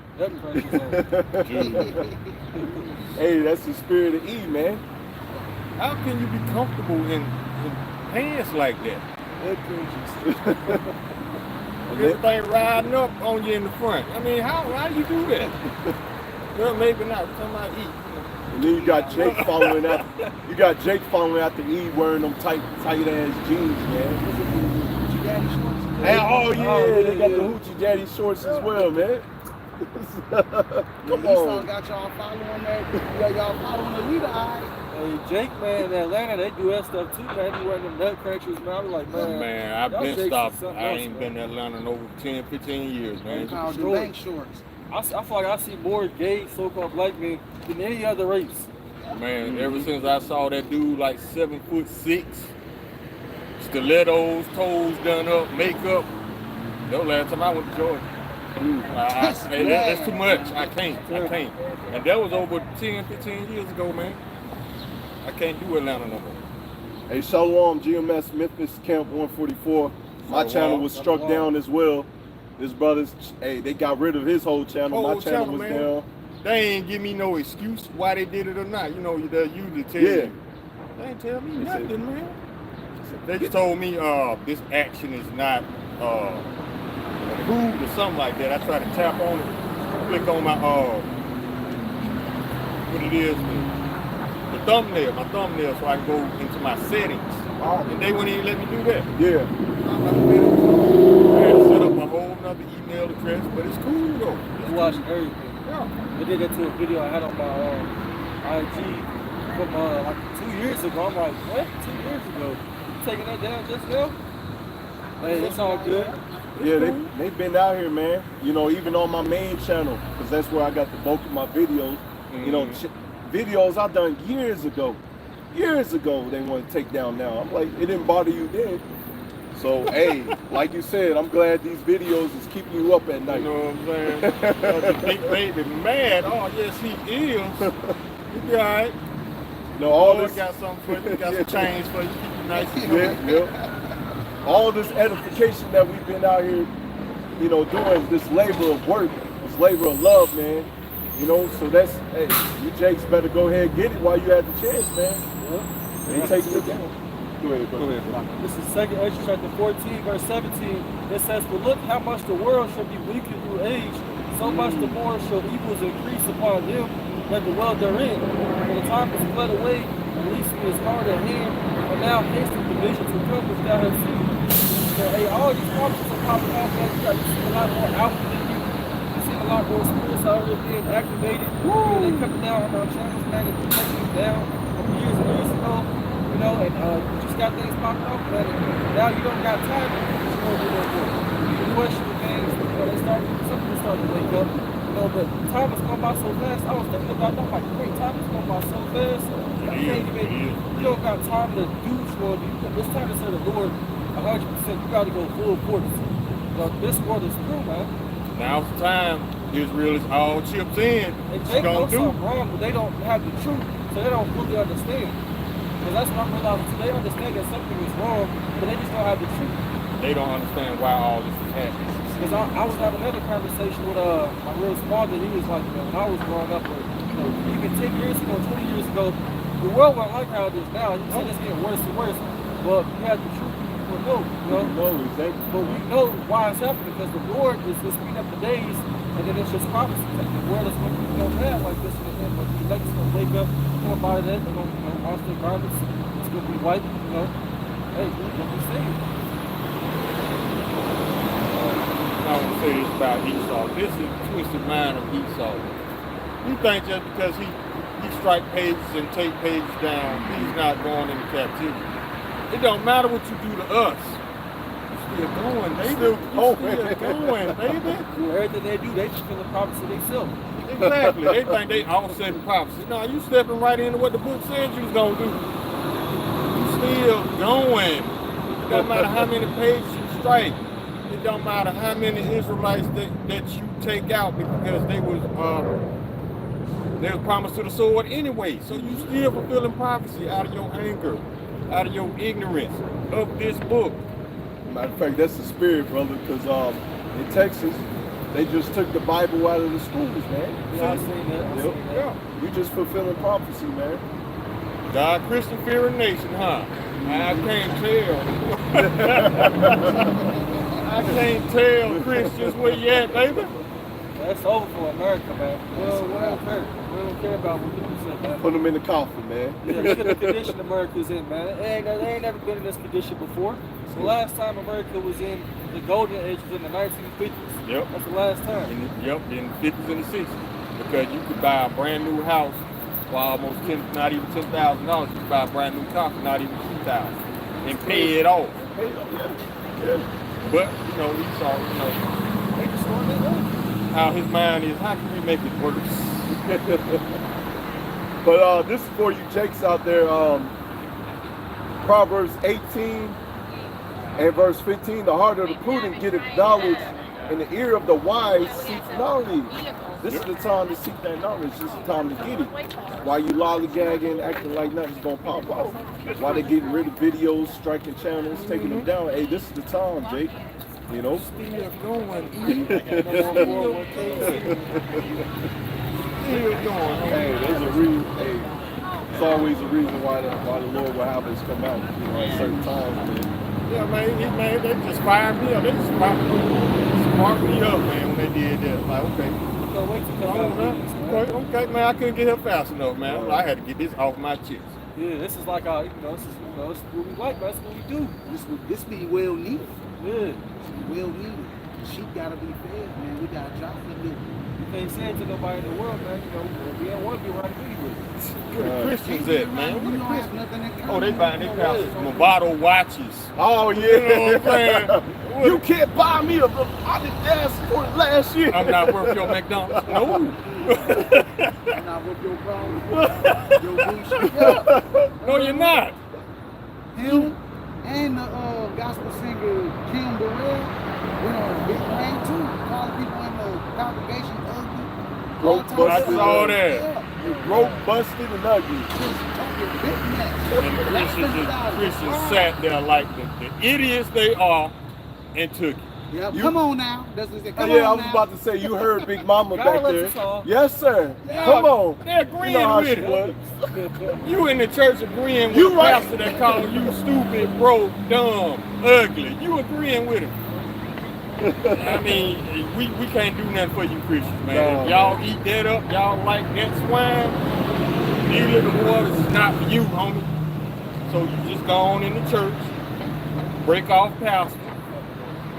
Hey, that's the spirit of Eve, man. How can you be comfortable in pants like that? Everything riding up on you in the front. I mean, how do you do that? Well, maybe not. Somebody eat. And then you got Jake following out. You got Jake following after Eve wearing them tight ass jeans, man. And, oh yeah, they got the hoochie daddy shorts as well, man. Come on. Got y'all following that? Y'all following the leader, alright? Hey, Jake, man, in Atlanta, they do that stuff too, man. They wearing them nutcrackers, man. I'm like, man. I've been stopped. I ain't been in Atlanta in over 10, 15 years, man. Called the bank shorts. I feel like I see more gay so-called black men than any other race. Man, ever since I saw that dude like 7'6", stilettos, toes done up, makeup. That was last time I went to Georgia. That's too much. I can't. And that was over 10, 15 years ago, man. I can't do Atlanta no more. Hey, Shalom, GMS Memphis Camp 144. My channel was struck down as well. This brother's, hey, they got rid of his whole channel. My channel was down. They ain't give me no excuse why they did it or not. You know, they usually tell you. They ain't tell me nothing, man. They just told me this action is not approved or something like that. I tried to tap on it, click on my what it is, the thumbnail, my thumbnail, so I can go into my settings. And they wouldn't even let me do that. Yeah. I had to set up a whole nother email address, but it's cool though. You watch everything. Yeah. They did that to a video I had on my IG from like 2 years ago. I'm like, what? 2 years ago? You taking that down just now? Hey, it's all good. Yeah, they've been out here, man. You know, even on my main channel, because that's where I got the bulk of my videos. You know, videos I done years ago. Years ago, they want to take down now. I'm like, it didn't bother you then. So, hey, like you said, I'm glad these videos is keeping you up at night. You know what I'm saying? The big baby mad. Oh, yes, he is. He'll be all right. No, all this got something for you. Got some change for you. Keep you nice and yeah. All this edification that we've been out here, you know, doing this labor of work, this labor of love, man. You know, so that's, hey, you Jakes better go ahead and get it while you have the chance, man. They take it down. Go ahead, bro. This is 2nd Ezra chapter 14, verse 17. It says, but look how much the world shall be weakened through age, so much the more shall evils increase upon them that dwell therein. For the time is fled away, and least it is hard at hand, and now hasten the vision to come which thou hast seen. So, hey, all these prophets are popping out, man. You see a lot more alpha than you. You see a lot more spirits out here being activated. You know, they coming down on our channels, man, and taking us down from years and years ago. You know, and you just got things popping off, man. And now you don't got time to just go do that work. You question the things, you know, some people start to wake up. You know, but time has gone by so fast. I was thinking about that, like, wait, time has gone by so fast. You don't got time to do what you. It's time to say the Lord 100%. You got to go full force. This world is through, man. Now's the time. Israel is all chips in. And they know something wrong, but they don't have the truth, so they don't fully understand. Because that's what I'm realizing. They understand that something is wrong, but they just don't have the truth. They don't understand why all this is happening. Because I was having another conversation with my real father. He was like, man, when I was growing up, even 10 years ago, 20 years ago, the world wasn't like how it is now. You see it's getting worse and worse. But you have the truth. People know, you know. Exactly. But we know why it's happening because the Lord is speeding up the days, and then it's just prophecy. The world is going to be bad like this and then, but the elect's going to wake up, come up out of that, they're going to wash their garments. It's going to be white, you know. Hey, we're going to be saved. I want to say this about Esau. This is the twisted mind of Esau. He thinks just because he strike pages and take pages down, he's not going into captivity. It don't matter what you do to us. You're still going, baby. You're still going, baby. Everything they do, they fulfill the prophecy themselves. Exactly. They think they all said the prophecy. No, you stepping right into what the book said you was going to do. You still going. It don't matter how many pages you strike. It don't matter how many Israelites that you take out because they was promised to the sword anyway. So you still fulfilling prophecy out of your anger, out of your ignorance of this book. Matter of fact, that's the spirit, brother, because in Texas, they just took the Bible out of the schools, man. Yeah, I seen that. Yeah. You just fulfilling prophecy, man. God, Christian fearing nation, huh? I can't tell. I can't tell Christians where you at, baby. That's over for America, man. Well, we don't care about what people say, man. Put them in the coffin, man. Yeah, look at the condition America's in, man. They ain't never been in this condition before. The last time America was in the golden age was in the 1950s. Yep. That's the last time. In the 50s and the 60s. Because you could buy a brand new house for almost not even $10,000. You could buy a brand new car for not even $2,000 and pay it off. Yeah. But, you know, Esau, They just want their own. how his mind is, how can we make it worse? But this is for you Jakes out there. Proverbs 18 and verse 15, the heart of the prudent getteth knowledge, and the ear of the wise seeks knowledge. This is the time to seek that knowledge. This is the time to get it. While you lollygagging, acting like nothing's gonna pop out. While they getting rid of videos, striking channels, taking them down. Hey, this is the time, Jake. You know? Still going. Hey, there's a reason. Hey, it's always a reason why the Lord will have us come out, you know, at certain times, man. Yeah, man, they just fired me up. They just sparked me up, man, when they did that. Like, okay. Can't wait to come out. Okay, man, I couldn't get here fast enough, man. I had to get this off my chest. Yeah, this is like our, this is what we like, man. That's what we do. This be well needed. Yeah. Well needed. The sheep gotta be fed, man. We got a job to do. You can't say it to nobody in the world, man. We don't want to be around the with. Where the Christians at, man? We don't have nothing in common. Oh, they buying their pastors Movado watches. Oh, yeah. You know what I'm saying? You can't buy me I did ask for it last year. I'm not worth your McDonald's. No. I'm not with your problem. Your boots. No, you're not. Him and the gospel singer Kim Burrell went on a big rant too, calling people in the congregation ugly. I saw that. Yeah. You broke, busted, and ugly. And Christians sat there like the idiots they are and took it. Yeah, come on now. That's what they come I on was now. about to say, you heard Big Mama God back bless there. us all. Yes, sir. Yeah, Come on. they're agreeing You know how with she it. was. You in the church agreeing with You the right. pastor that called you stupid, broke, dumb, ugly. You agreeing with him. I mean, we can't do nothing for you Christians, man. No, if y'all eat that up, y'all like that swine, these little waters is not for you, homie. So you just go on in the church, break off pastor,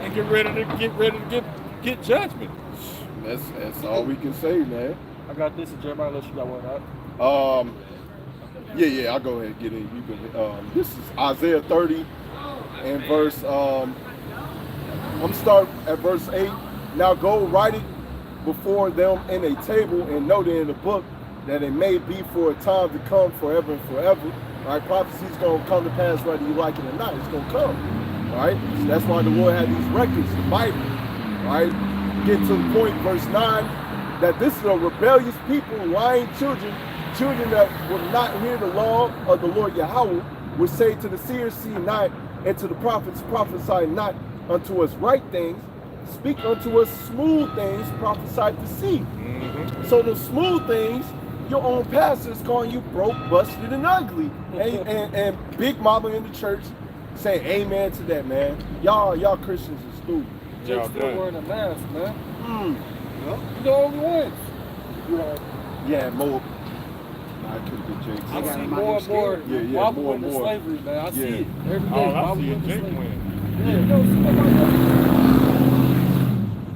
and get ready to get judgment. That's all we can say, man. I got this in Jeremiah unless you got one out. Yeah, I'll go ahead and get it. You can. This is Isaiah 30 and verse. I'm start at verse 8. Now go write it before them in a table and note it in the book, that it may be for a time to come, forever and forever. Right? Prophecy's gonna come to pass whether you like it or not. It's gonna come. Right? So that's why the Lord had these records, the Bible. Right? Get to the point, verse 9, that this is a rebellious people, lying children that will not hear the law of the Lord Yahweh, would say to the seers, see not, and to the prophets, prophesy not unto us right things, speak unto us smooth things, prophesy to see. So the smooth things, your own pastor is calling you broke, busted, and ugly. And Big Mama in the church saying amen to that, man. Y'all Christians are stupid. Jake's still wearing a mask, man. Yep. You the only ones. Yeah, MOAB. I couldn't get Jake. I got see him more out and more here Yeah, Bible more and into more. slavery, man. I see it every day. Oh, I Bible see a into Jake slavery. win. Yeah, no, see, I'm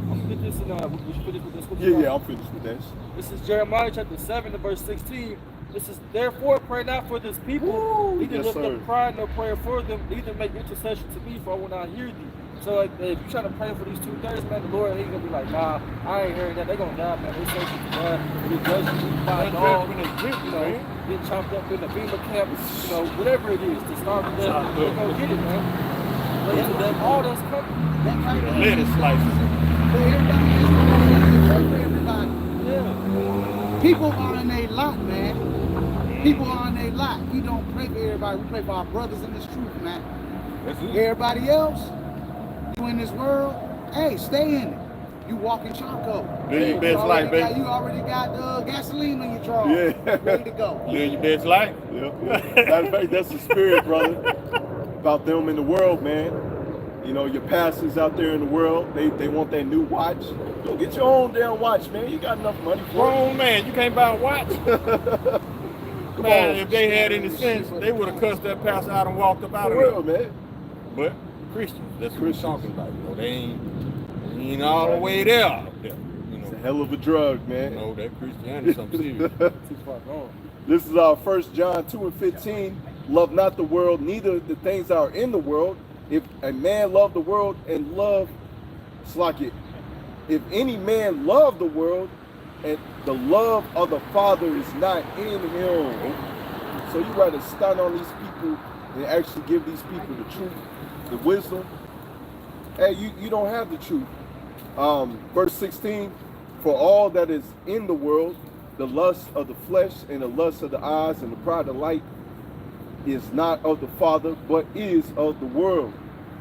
gonna get this in we should finish with this scripture. Yeah, I'm finished with that. This is Jeremiah chapter 7 and verse 16. This is, therefore pray not for this people, neither yes, lift sir. up cry nor prayer for them, neither make intercession to me, for I will not hear thee. So like, if you try to pray for these 2/3, man, the Lord ain't gonna be like, nah, I ain't hearing that. They gonna die, man. They say to God, they judgment by dog, you know, get chopped up in the beamer camp, you know, whatever it is, to starve to death. They gonna get it, man. But to them, all that's coming. That kind of Lettuce slices. for everybody is pray for everybody. Yeah. People are in a lot, man. People are in a lot. We don't pray for everybody. We pray for our brothers in this truth, man. That's it. Everybody else, you in this world, hey, stay in it. You walk in charcoal. Live your best life, baby. You already got gasoline on your drawers. Yeah. Ready to go. Live your best life. Yeah. Matter of fact, that's the spirit, brother. About them in the world, man. You know, your pastors out there in the world, they want that new watch. Go get your own damn watch, man. You got enough money for it. Grown man, you can't buy a watch. Come Man, on. if they had any sense, they would have cussed that pastor out and walked up out For of there. real, man. But Christians, that's what we're Christians. talking about. You know, they ain't all the way there. Up there. You It's a know, hell of a drug, man. that Christianity is something serious. Too far gone. This is our 1 John 2 and 15. Love not the world, neither the things that are in the world. If a man love the world and love, it's like it. If any man love the world, and the love of the Father is not in him. So you rather stun on these people and actually give these people the truth, the wisdom. Hey, you don't have the truth. Verse 16, for all that is in the world, the lust of the flesh and the lust of the eyes and the pride of life is not of the Father, but is of the world.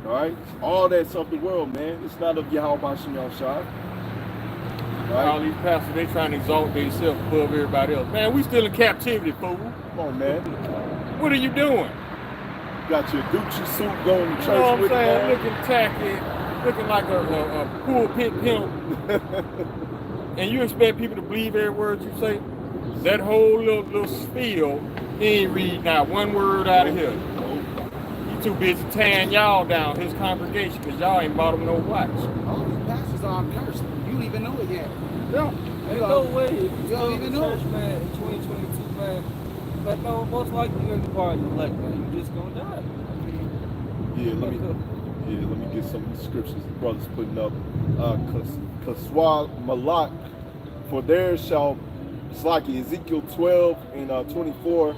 All right? All that's of the world, man. It's not of YASHAMIAHLA. Right? All these pastors, they trying to exalt themselves above everybody else. Man, we still in captivity, fool. Come on, man. What are you doing? Got your Gucci suit going to church You know what I'm with it, saying? man. Looking tacky, looking like a pulpit pimp. And you expect people to believe every word you say? That whole little spiel, he ain't read not one word out of here. He too busy tearing y'all down, his congregation, because y'all ain't bought him no watch. All these pastors are cursed. You don't even know it yet. Yeah. Ain't no way. If you don't still in even the know. church, man, in 2022, man, but no, most likely you're in the party elect, man. You just gonna die. Yeah, let me get some of the scriptures the brothers putting up. Kaswa Malak, for there shall, it's like Ezekiel 12 and 24,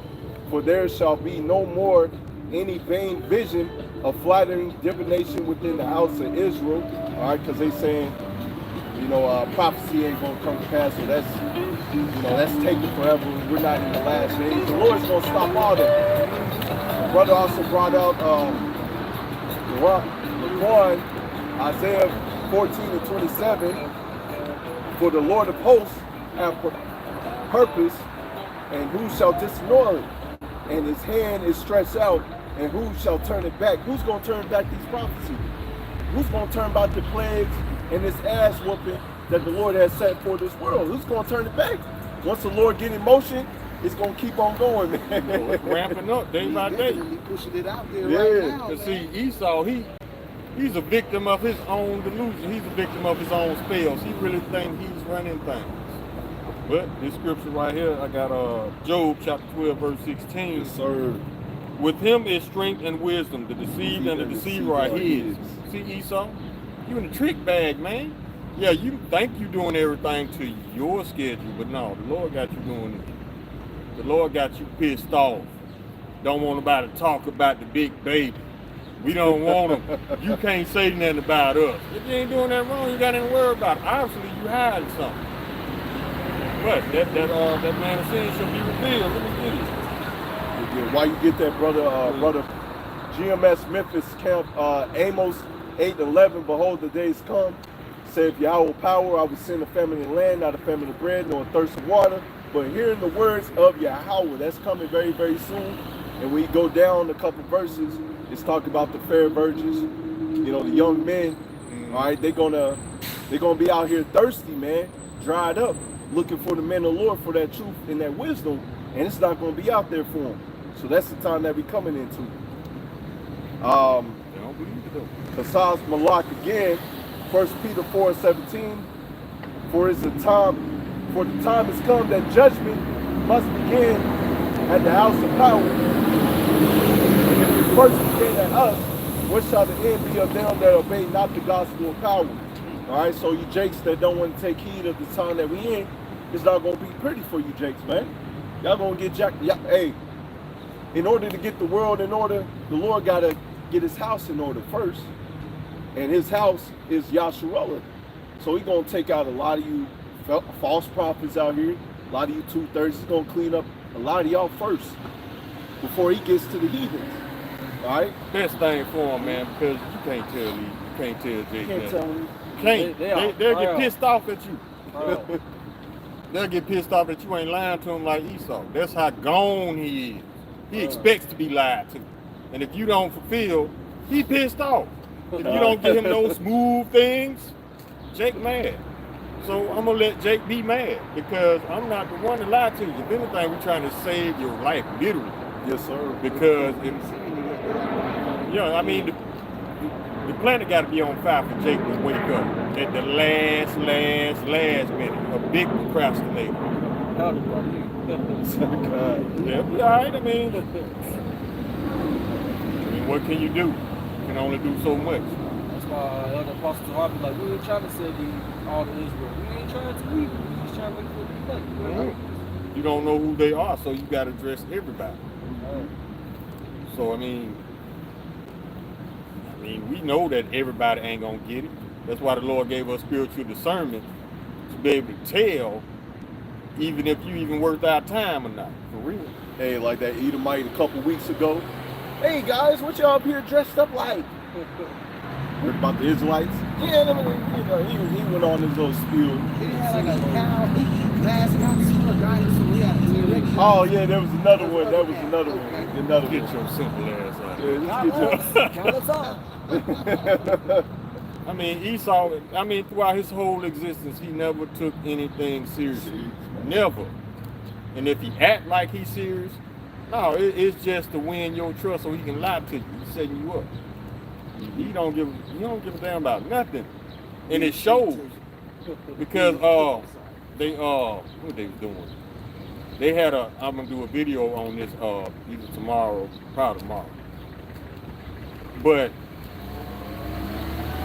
for there shall be no more any vain vision of flattering divination within the house of Israel. All right, because they saying, you know, prophecy ain't gonna come to pass, so that's, you know, that's taken forever. We're not in the last days. The Lord's gonna stop all that. The brother also brought out Laquan, Isaiah 14 and 27. For the Lord of hosts hath purpose, and who shall disannul it? And his hand is stretched out, and who shall turn it back? Who's gonna turn back these prophecies? Who's gonna turn back the plagues and this ass whooping that the Lord has set for this world? Who's gonna turn it back? Once the Lord get in motion, it's gonna keep on going, man. It's ramping up day by day. He's pushing it out there Yeah. right now. Cause Man. see, Esau, He's a victim of his own delusion. He's a victim of his own spells. He really thinks he's running things. But this scripture right here, I got Job chapter 12, verse 16. Yes, sir. With him is strength and wisdom. The deceived and the deceiver are his. See, Esau? You in the trick bag, man. Yeah, you think you doing everything to your schedule, but no, the Lord got you doing it. The Lord got you pissed off. Don't want nobody to talk about the big baby. We don't want them. You can't say nothing about us. If you ain't doing that wrong, you got nothing to worry about. Obviously, you hiding something. But that man of sin shall be revealed. Let me get it. Why you get that, brother GMS Memphis camp, Amos 8:11, behold the days come, saith Yahweh power, I will send a famine in land, not a famine of bread, nor a thirst of water, but hearing the words of Yahweh, that's coming very, very soon. And we go down a couple verses, it's talking about the fair virgins, you know, the young men, all right, they're gonna be out here thirsty, man, dried up, looking for the men of the Lord for that truth and that wisdom, and it's not gonna be out there for them. So that's the time that we're coming into. Kasaz Malak again, 1 Peter 4:17. For the time has come that judgment must begin at the house of power. And if it first begin at us, what shall the end be of them that obey not the gospel of power? All right, so you Jakes that don't want to take heed of the time that we in, it's not gonna be pretty for you Jakes, man. Y'all gonna get jacked. Hey, in order to get the world in order, the Lord gotta get his house in order first. And his house is YASHARAHLA. So he's gonna take out a lot of you false prophets out here, a lot of you 2/3. He's gonna clean up a lot of y'all first before he gets to the heathens. All right? Best thing for him, man, because you can't tell me. You can't tell Jake You can't that. tell me. They'll get pissed off at you. They'll get pissed off that you ain't lying to him like Esau. That's how gone he is. He expects to be lied to. And if you don't fulfill, he pissed off. If you don't give him those smooth things, Jake mad. So I'm gonna let Jake be mad because I'm not the one to lie to you. If anything, we're trying to save your life, literally. Yes, sir. Because I mean, the planet got to be on fire for Jake to wake up at the last minute. A big procrastinator. Yeah, be all right. I mean, what can you do? You can only do so much. That's why Elder Apostle I'll be like, we ain't trying to save all of Israel. We ain't trying to leave. We just trying to make sure we like. You don't know who they are, so you got to address everybody. So I mean, we know that everybody ain't gonna get it. That's why the Lord gave us spiritual discernment to be able to tell, even if you even worth our time or not. For real. Hey, like that Edomite a couple weeks ago. Hey guys, what y'all up here dressed up like? Heard about the Israelites? Yeah, he went on his little spiel. He had like a cow, last month, Oh yeah, there was another one. That was another one. Another Get one. your simple ass out. I mean, Esau, throughout his whole existence, he never took anything seriously. Never. And if he act like he's serious, no, it's just to win your trust so he can lie to you. He's setting you up. He don't give a damn about nothing. And it shows. Because what they was doing. They had I'm gonna do a video on this either tomorrow, probably tomorrow. But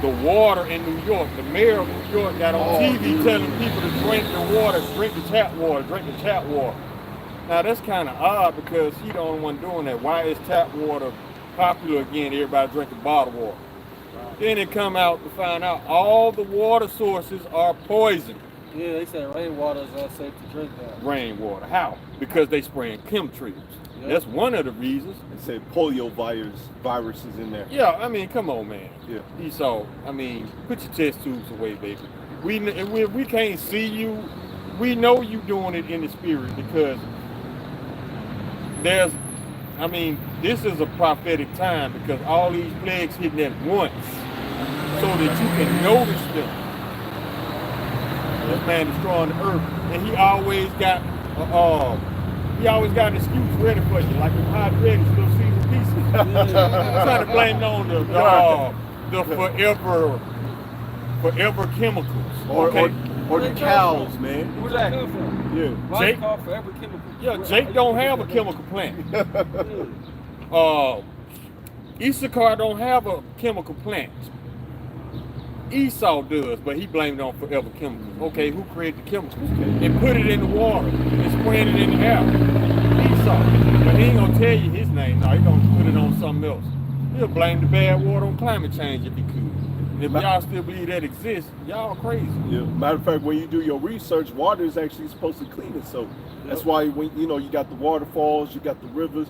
the water in New York, the mayor of New York got on TV telling people to drink the water, drink the tap water. Now that's kind of odd because he the only one doing that. Why is tap water popular again? Everybody drinking bottled water. Then it come out to find out all the water sources are poison. Yeah, they said rainwater is unsafe to drink that. Rainwater. How? Because they spraying chemtrails. Yep. That's one of the reasons. They say polio viruses in there. Yeah, I mean, come on, man. Yeah. Esau, I mean, put your test tubes away, baby. We can't see you. We know you doing it in the spirit because this is a prophetic time because all these plagues hitting at once so that you can notice them. This man destroying the earth, and he always got an excuse ready for you, like the hot bread is little Caesar pieces. Trying to blame it on the the forever chemicals. Or Where the they come cows, from? man. Where they come from? Yeah. Why Jake- it's called forever chemical? Yeah, Jake don't have a chemical plant. Issachar don't have a chemical plant. Esau does, but he blamed it on forever chemicals. Okay, who created the chemicals? And put it in the water and sprayed it in the air. Esau. But he ain't gonna tell you his name. No, he gonna put it on something else. He'll blame the bad water on climate change if he could. And if y'all still believe that exists, y'all crazy. Yeah. Matter of fact, when you do your research, water is actually supposed to clean itself. That's why when you got the waterfalls, you got the rivers.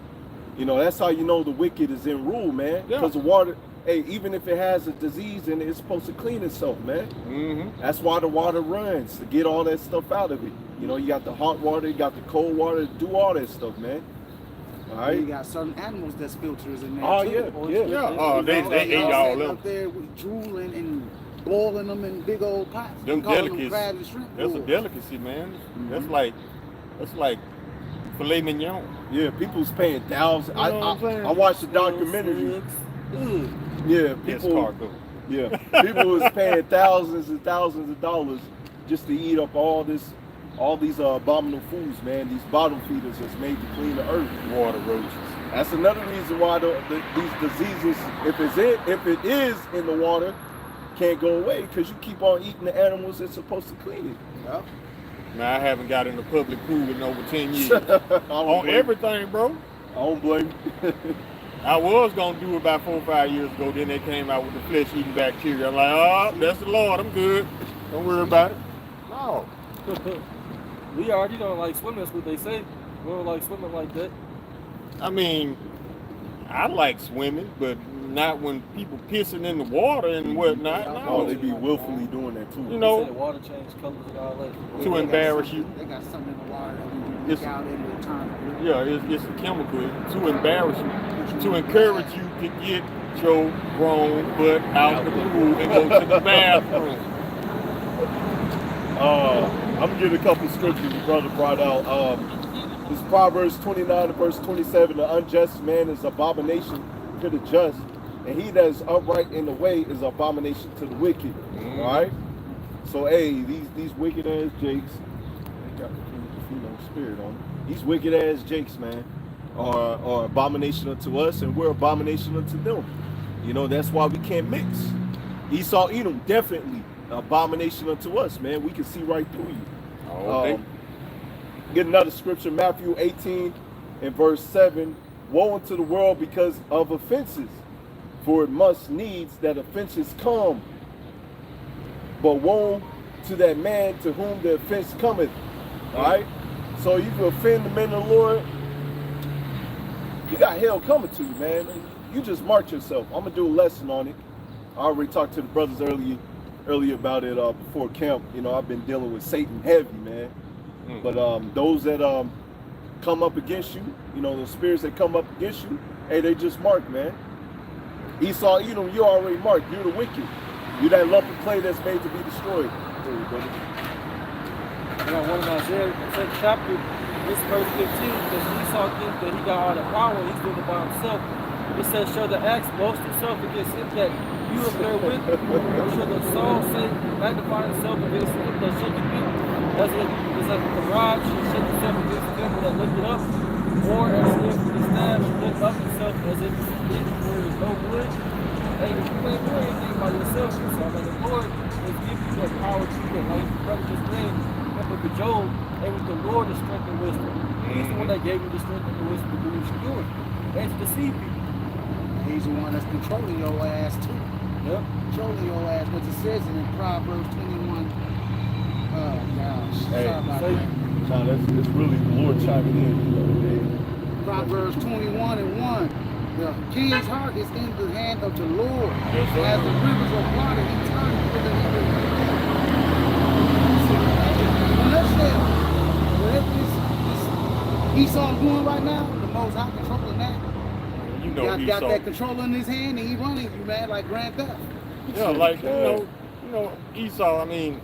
That's how you know the wicked is in rule, man. Yeah. Because the water, hey, even if it has a disease in it, it's supposed to clean itself, man. That's why the water runs, to get all that stuff out of it. You got the hot water, you got the cold water, to do all that stuff, man. All right. You got certain animals that's filters in there. Oh too. yeah. Oh, they ate all sitting them. up there with drooling and boiling them in big old pots. Them calling delicacies. crab and shrimp That's a rolls. delicacy, man. That's like filet mignon. Yeah, people's paying thousands. You know what I'm saying? I watched the documentary. Yeah, Yes, people. cargo. Yeah, people was paying thousands and thousands of dollars just to eat up all these abominable foods, man. These bottom feeders that's made to clean the earth. Water roaches. That's another reason why these diseases, if it is in the water, can't go away, because you keep on eating the animals that's supposed to clean it. Yep. Now, I haven't got in the public pool in over 10 years. I don't On blame everything, bro. I don't blame you. I was going to do it about 4 or 5 years ago. Then they came out with the flesh-eating bacteria. I'm like, oh, that's the Lord. I'm good. Don't worry about it. No. We already don't like swimming, that's what they say. We don't like swimming like that. I mean, I like swimming, but not when people pissing in the water and whatnot. Oh, they No. be willfully doing that too. They know, say the water change colors and all that. To embarrass you. They got something in the water that we It's- look out in the time. Yeah, it's a chemical to embarrass you, to encourage you to get your grown butt out the pool and go to the bathroom. I'm gonna give a couple scriptures your brother brought out. It's Proverbs 29 and verse 27. The unjust man is abomination to the just, and he that is upright in the way is abomination to the wicked. All right. So hey, these wicked ass jakes, they got the spirit on them. These wicked ass jakes, man, are abomination unto us, and we're abomination unto them. That's why we can't mix. Esau, Edom, definitely abomination unto us, man. We can see right through you. Okay. Get another scripture, Matthew 18 and verse 7. Woe unto the world because of offenses, for it must needs that offenses come. But woe to that man to whom the offense cometh. All right? So you can offend the men of the Lord, you got hell coming to you, man. You just mark yourself. I'm going to do a lesson on it. I already talked to the brothers earlier about it before camp. I've been dealing with Satan heavy, man. But those that come up against you, the spirits that come up against you, hey, they just mark, man. Esau, Edom, you already marked. You're the wicked. You're that lump of clay that's made to be destroyed. One of Isaiah, the 10th chapter, this verse 15, because Esau thinks that he got all the power, he's doing it by himself. It says, shall the axe boast himself against him that you are therewith? Or shall the soul say, magnify himself against him that shaketh me? As it is like the rod should shake himself against the temple that lifted up, or as if the staff should lift up himself as if it were no wood. Hey, if you ain't doing anything by yourself, so the Lord will give you that power to do it. Like the brother just read, book of Job, and with the Lord the strength and wisdom. He's the one that gave you the strength and the wisdom to do what you're doing. And to deceive people. He's the one that's controlling your ass too. Yep. Controlling your ass. What it says in Proverbs 21. Gosh. Hey, Sorry about that. No, that's really the Lord chiming in. Proverbs 21 and 1. The king's heart is in the hand of the Lord. Yes, sir. As the rivers of water, he turns with the river. Whatever this Esau doing right now, the most out controlling that. You know Got Esau. that control in his hand and he running you, man, like Grand Theft. Yeah, like Esau. I mean,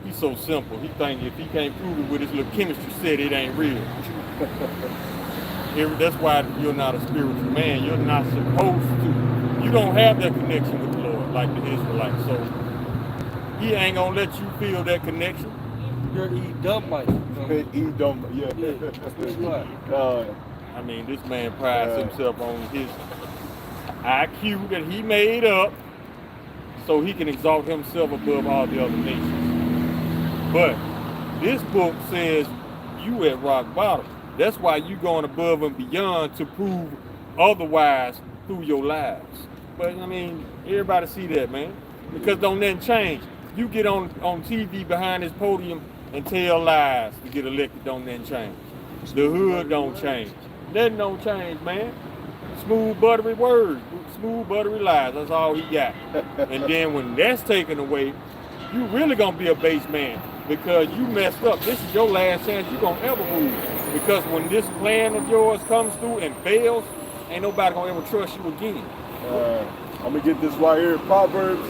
he's so simple. He think if he can't prove it with his little chemistry set, it ain't real. That's why you're not a spiritual man. You're not supposed to. you don't have that connection with the Lord like the Israelites. So he ain't gonna let you feel that connection. You're EDOM-like. EDOM, yeah. Yeah, that's what you are. I mean, this man prides himself on his IQ that he made up so he can exalt himself above all the other nations. But this book says you at rock bottom. That's why you going above and beyond to prove otherwise through your lives. But I mean, everybody see that, man. Because don't nothing change. You get on TV behind this podium and tell lies to get elected, don't nothing change. The hood don't change. Nothing don't change, man. Smooth, buttery words, smooth, buttery lies. That's all he got. And then when that's taken away, you really gonna be a base man because you messed up. This is your last chance you're gonna ever rule. Because when this plan of yours comes through and fails, ain't nobody gonna ever trust you again. I'm gonna get this right here. Proverbs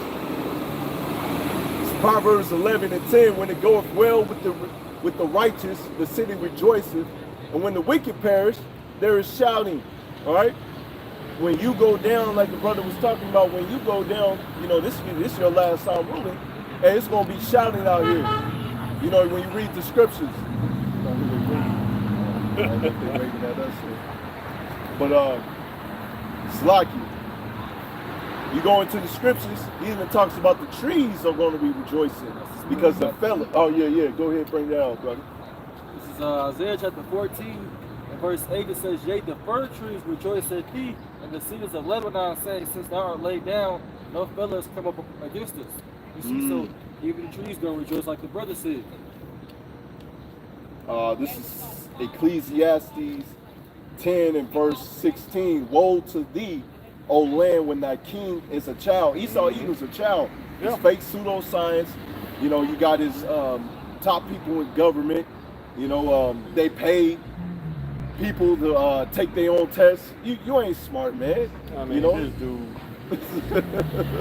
11:10. When it goeth well with the righteous, the city rejoiceth, and when the wicked perish, there is shouting. All right. When you go down, like the brother was talking about, when you go down, you know, this is your last time ruling, and it's gonna be shouting out here. You know, when you read the scriptures. But Slaki, you go into the scriptures, he even talks about the trees are going to be rejoicing because the fella. Oh yeah, go ahead, bring that out, brother. This is Isaiah chapter 14 and verse 8. It says, "Yea, the fir trees rejoice at thee, and the cedars of Lebanon say, since thou art laid down, no fellow has come up against us." You see, so even the trees gonna rejoice, like the brother said. This is Ecclesiastes 10 and verse 16. Woe to thee, O land, when thy king is a child. Esau Edom's a child. It's fake pseudoscience. You know, you got his top people in government. You know, they pay people to take their own tests. You ain't smart, man. I mean, you know? this dude.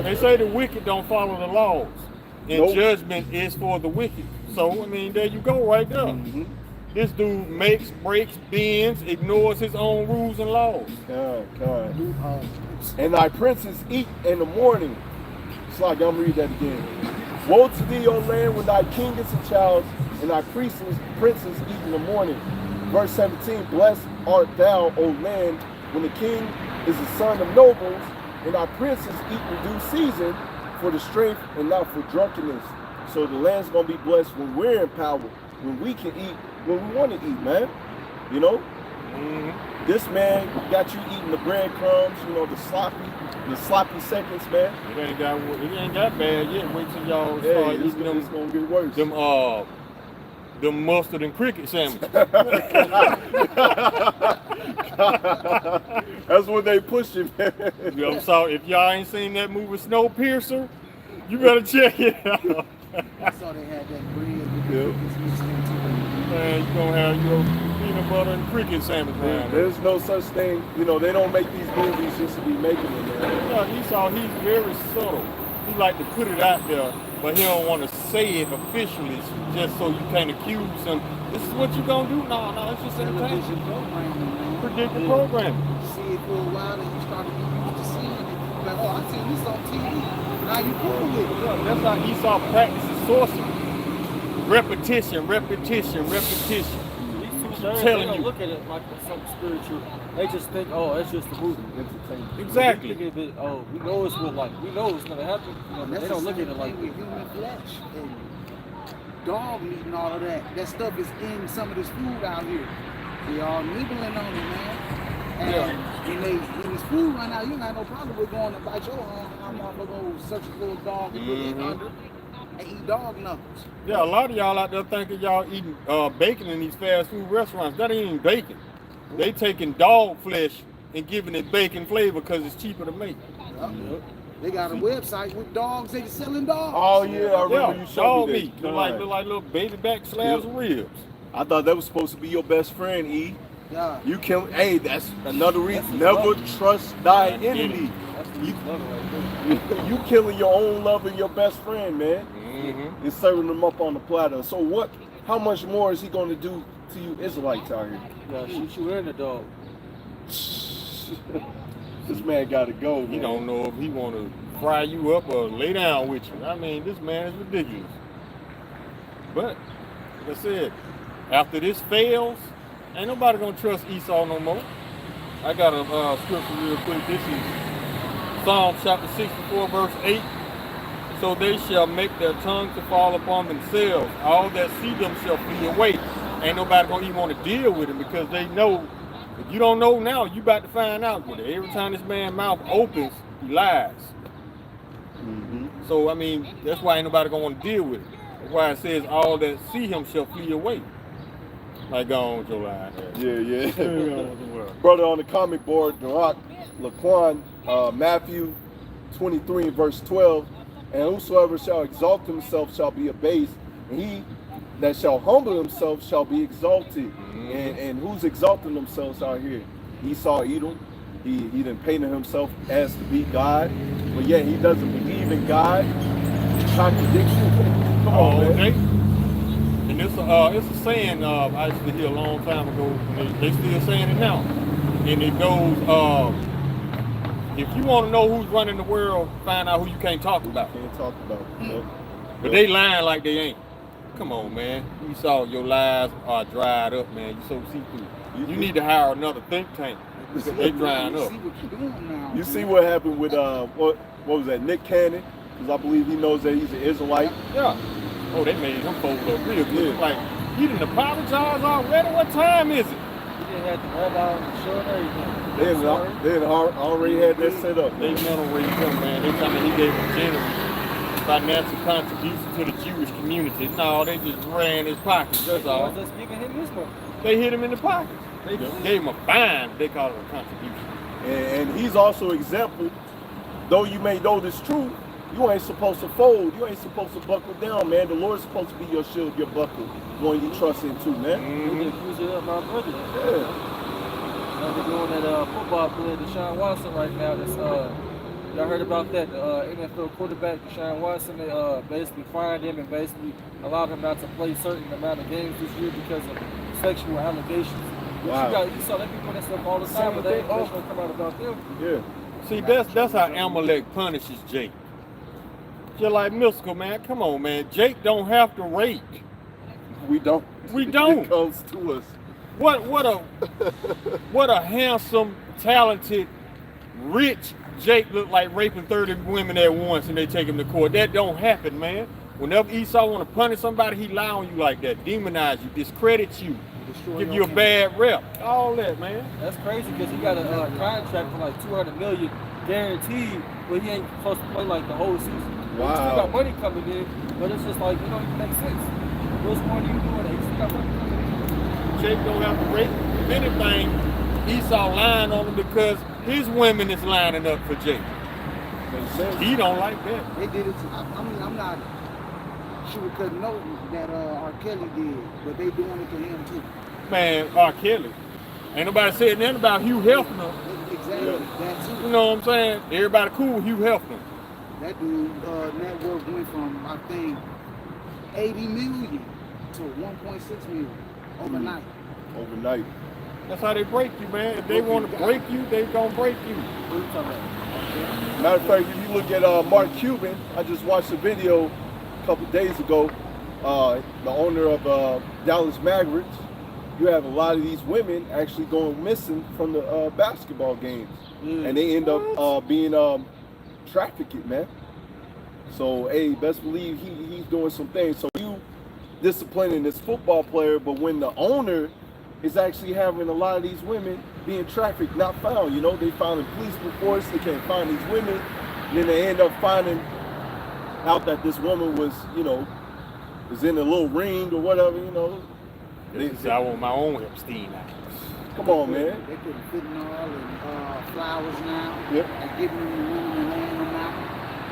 They say the wicked don't follow the laws. And judgment is for the wicked. So, I mean, there you go right there. This dude makes, breaks, bends, ignores his own rules and laws. God. And thy princes eat in the morning. It's like, I'm read that again. Woe to thee, O land, when thy king is a child, and thy princes eat in the morning. Verse 17, blessed art thou, O land, when the king is the son of nobles, and thy princes eat in due season for the strength and not for drunkenness. So the land's gonna be blessed when we're in power, when we can eat when we want to eat, man. You know? This man got you eating the breadcrumbs, you know, the sloppy seconds, man. It ain't got bad yet. Wait till y'all start eating them. It's gonna get worse. Them mustard and cricket sandwiches. That's what they push it, man. I'm sorry, if y'all ain't seen that movie Snowpiercer, you better check it out. I saw they had that bread with the cookies mixed into it. Man, you gonna have your peanut butter and cricket sandwich, man. There's no such thing, you know, they don't make these movies just to be making them, man. Yeah, he's very subtle. He like to put it out there, but he don't want to say it officially just so you can't accuse him. This is what you gonna do? No, it's just entertainment. Predictive programming. You see it for a while and you start to get used to seeing it. Like, oh, I seen this on TV. Now you cool with it. Yeah, that's how Esau practices sorcery. Repetition. These two nerds, they don't look at it like something spiritual. They just think, oh, that's just a movie. Exactly. They think, oh, we know it's real life. We know it's gonna happen. You know, they don't look at it like with human flesh and dog meat and all of that. That stuff is in some of this food out here. They all nibbling on it, man. And when this food run out, you ain't got no problem with going to bite your arm. I'm gonna go searching for a dog and put it under and eat dog nuggets. Yeah, a lot of y'all out there thinking y'all eating bacon in these fast food restaurants. That ain't even bacon. They taking dog flesh and giving it bacon flavor because it's cheaper to make. They got a website with dogs. They selling dogs. Oh yeah, I remember you showed me meat. Look like little baby back slabs of ribs. I thought that was supposed to be your best friend, E. Yeah. You can. Hey, that's another reason. Never trust thy enemy. You killing your own love and your best friend, man. And serving them up on the platter. So what? How much more is he going to do to you Israelites out here? shoot you in the dog. This man got to go, man. He don't know if he want to fry you up or lay down with you. I mean, this man is ridiculous. But, like I said, after this fails, ain't nobody going to trust Esau no more. I got a scripture real quick. This is Psalm chapter 64, verse 8. So they shall make their tongue to fall upon themselves. All that see them shall flee away. Ain't nobody going to even want to deal with him because they know, if you don't know now, you about to find out. Every time this man's mouth opens, he lies. So, I mean, that's why ain't nobody going to want to deal with him. That's why it says all that see him shall flee away. Like, go on with your line. Yeah. Brother on the comment board, Barak Laquan, Matthew 23 and verse 12. And whosoever shall exalt himself shall be abased, and he that shall humble himself shall be exalted. And who's exalting themselves out here? Esau, Edom. He done painted himself as to be God, but yet he doesn't believe in God. Contradiction. Come on, man. Okay. And it's a saying I used to hear a long time ago, and they still saying it now. And it goes, if you want to know who's running the world, find out who you can't talk about. Can't talk about it. But they lying like they ain't. Come on, man. You saw your lies are dried up, man. You so see-through. You need to hire another think tank. They drying up. You see what happened with what was that, Nick Cannon? Because I believe he knows that he's an Israelite. Yeah. Oh, they made him fold up real good. Like, he didn't apologize already. What time is it? He didn't have to rub out and show everything. They already had that set up. They mental raised him, man. They tell me he gave him generous financial contribution to the Jewish community. No, they just ran his pockets. That's all. Just giving him his money. They hit him in the pockets. They gave him a fine. They call it a contribution. And he's also example. Though you may know this truth, you ain't supposed to fold. You ain't supposed to buckle down, man. The Lord's supposed to be your shield, your buckle, one you trust in too, man. You accuse it of my brother. Yeah. They're doing that football player, Deshaun Watson, right now. That's y'all heard about that? The NFL quarterback, Deshaun Watson. They basically fined him and basically allowed him not to play certain amount of games this year because of sexual allegations. Wow. You saw that people that stuff all the time, but they don't come out about them. Yeah. See, that's how Amalek punishes Jake. Just like Mystical, man. Come on, man. Jake don't have to rape. We don't. We don't. It comes to us. What a handsome, talented, rich Jake look like raping 30 women at once and they take him to court. That don't happen, man. Whenever Esau want to punish somebody, he lie on you like that, demonize you, discredit you, give you a bad rep. All that, man. That's crazy because he got a contract for like $200 million guaranteed, but he ain't supposed to play like the whole season. Wow. He still got money coming in, but it's just like, it don't even make sense. What's more do you doing? He still got money coming in. Jake don't have to rape. If anything, Esau lying on him because his women is lining up for Jake. He don't like that. They did it to, I mean, I'm not sugarcoating nothing that R. Kelly did, but they doing it to him too. Man, R. Kelly. Ain't nobody said nothing about Hugh Hefner. Exactly, that too. You know what I'm saying? Everybody cool with Hugh Hefner. That dude, net worth went from, I think, 80 million to 1.6 million overnight. Overnight. That's how they break you, man. If they want to break you, they gonna break you. What are you talking about? Matter of fact, if you look at Mark Cuban, I just watched a video a couple days ago. The owner of Dallas Mavericks. You have a lot of these women actually going missing from the basketball games, and they end up being trafficked, man. So, hey, best believe he's doing some things. So you disciplining this football player, but when the owner is actually having a lot of these women being trafficked, not found, you know, they found in police reports, they can't find these women, and then they end up finding out that this woman was, you know, was in a little ring or whatever, you know. I want my own Epstein out. Come on, man. They put fentanyl and flowers now. Yep. And giving them the women and laying them out.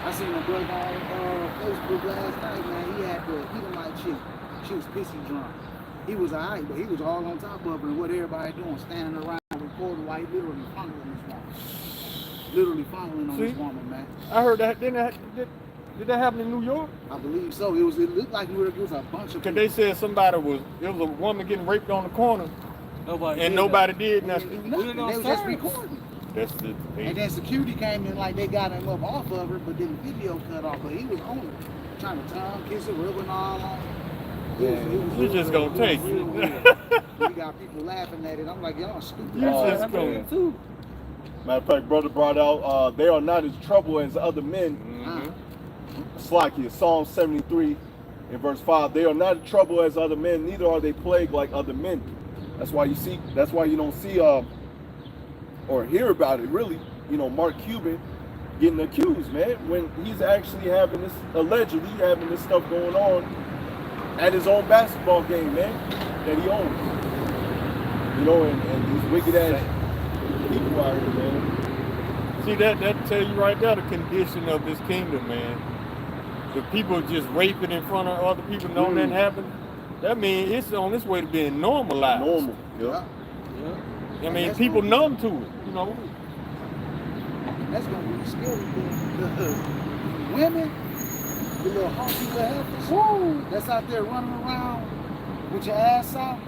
I seen a brother on Facebook last night, man. He had the Edomite chick. She was pissy drunk. He was alright, but he was all on top of her and what everybody doing, standing around recording while he literally fondling this woman. Literally fondling on this woman, man. I heard that. Did that happen in New York? I believe so. It looked like it was a bunch of Cause they said there was a woman getting raped on the corner, Nobody and did nobody that. did They nothing. didn't do nothing. They was just recording. That's the And then security came in like they got him up off of her, but then the video cut off. But he was on her, trying to tongue kiss her, rubbing all on her. You just gonna take it. We got people laughing at it. I'm like, y'all stupid. You just gonna too. Matter of fact, brother brought out, they are not as troubled as other men. Slacky, Psalm 73 in verse 5. They are not in trouble as other men, neither are they plagued like other men. That's why you don't see or hear about it really, Mark Cuban getting accused, man, when he's actually allegedly having this stuff going on at his own basketball game, man, that he owns. And these wicked ass people out here, man. see that tell you right there the condition of this kingdom, man. The people just raping in front of other people, knowing that happened. That means it's on its way to being normalized. Normal, yeah. I mean, people numb to it, That's gonna be scary. The women, the little honky little heifers, that's out there running around with your ass out.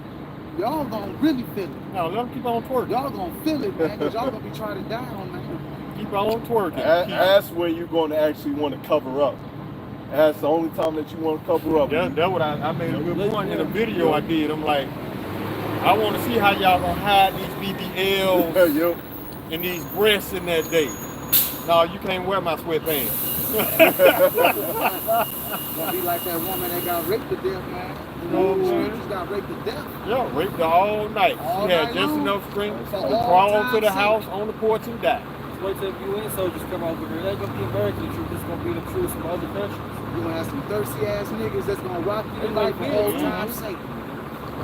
Y'all gonna really feel it. No, let them keep on twerking. Y'all gonna feel it, man, because y'all gonna be trying to down, man. Keep on twerking. That's when you're going to actually want to cover up. That's the only time that you want to cover up. Yeah, that's what I made a good point in a video I did. I'm like, I want to see how y'all gonna hide these BBLs and these breasts in that day. No, you can't wear my sweatpants. Gonna be like that woman that got raped to death, man. She just got raped to death. Yeah, raped her all night. All She had night just long. enough strength to For all crawl time to the sake. house on the porch and die. Just wait till the UN soldiers come over here. They ain't gonna be American truth. It's gonna be the truth from other countries. You're gonna have some thirsty ass niggas that's gonna rock your They life like for me. old time's sake.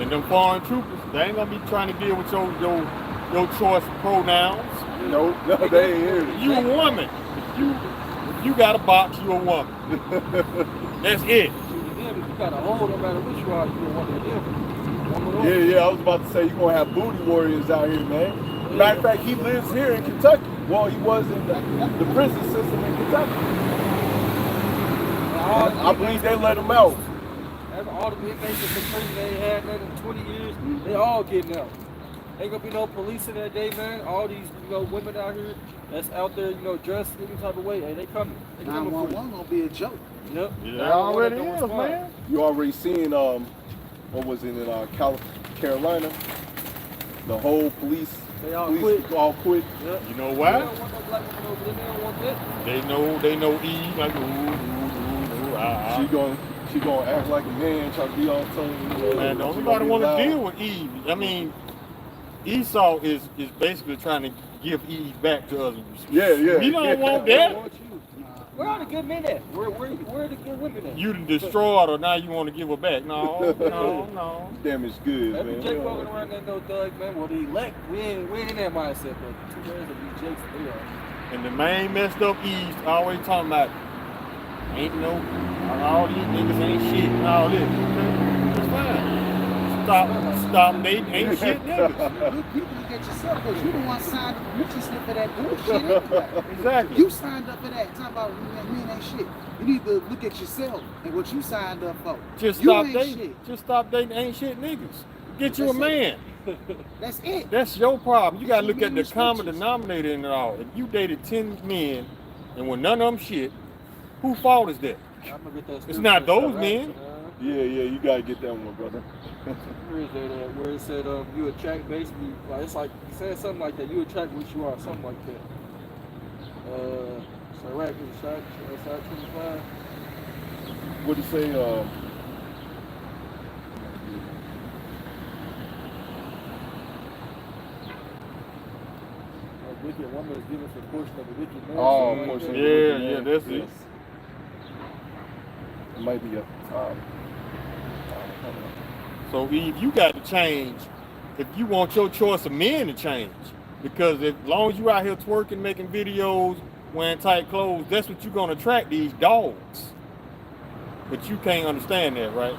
And them foreign troopers, they ain't gonna be trying to deal with your choice pronouns. No, they ain't here. You a woman. If you got a box, you a woman. That's it. You got a hold no matter which you are. You want to live. Yeah, I was about to say you're going to have booty warriors out here, man. Matter of fact, he lives here in Kentucky. Well, he was in the prison system in Kentucky. I believe they let him out. All the inmates in prison they had that in 20 years, they all getting out. Ain't gonna be no police in that day, man. All these women out here that's out there, dressed any type of way, hey, they coming. They coming for 911 gonna be a joke. Yep. It already is, man. You already seen, what was it in Carolina? The whole police They all quit. Yep. You know They why? don't want no black women over there. They don't want that. They know Eve like She gonna act like a man, try to be all tough. Man, don't nobody want to deal with Eve. I mean, Esau is basically trying to give Eve back to us. Yeah. We don't want They that. want you. Where are the good men at? Where are the good women at? You done destroyed her, now you want to give her back. No. Damaged goods, Every man. Jake walking around that no thug, man. Well, the elect, we ain't in that mindset, but 2 days of these Jakes, they are. And the main messed up Eve always talking about ain't no, all these niggas ain't shit and all this. That's fine. Stop dating ain't shit niggas. You look at yourself because you the one signed up. You just look for that bullshit anyway. Exactly. You signed up for that. Talking about men ain't shit. You need to look at yourself and what you signed up for. Just you stop ain't dating. shit. Just stop dating ain't shit niggas. Get you a That's man. That's it. That's your problem. You gotta look at the Switches. common denominator in it all. If you dated 10 men and when none of them shit, whose fault is that? I'm gonna get that It's not those right, men. Yeah, you gotta get that one, brother. Where is that at? Where it said you attract basically, like it's like saying something like that. You attract what you are, something like that. Sirach is shot 25. What did it say? A wicked woman is given for portion of a wicked man. Oh, something like portion that. of a Yeah, that's it. It might be a So Eve, you got to change if you want your choice of men to change. Because as long as you out here twerking, making videos, wearing tight clothes, that's what you're gonna attract, these dogs. But you can't understand that, right?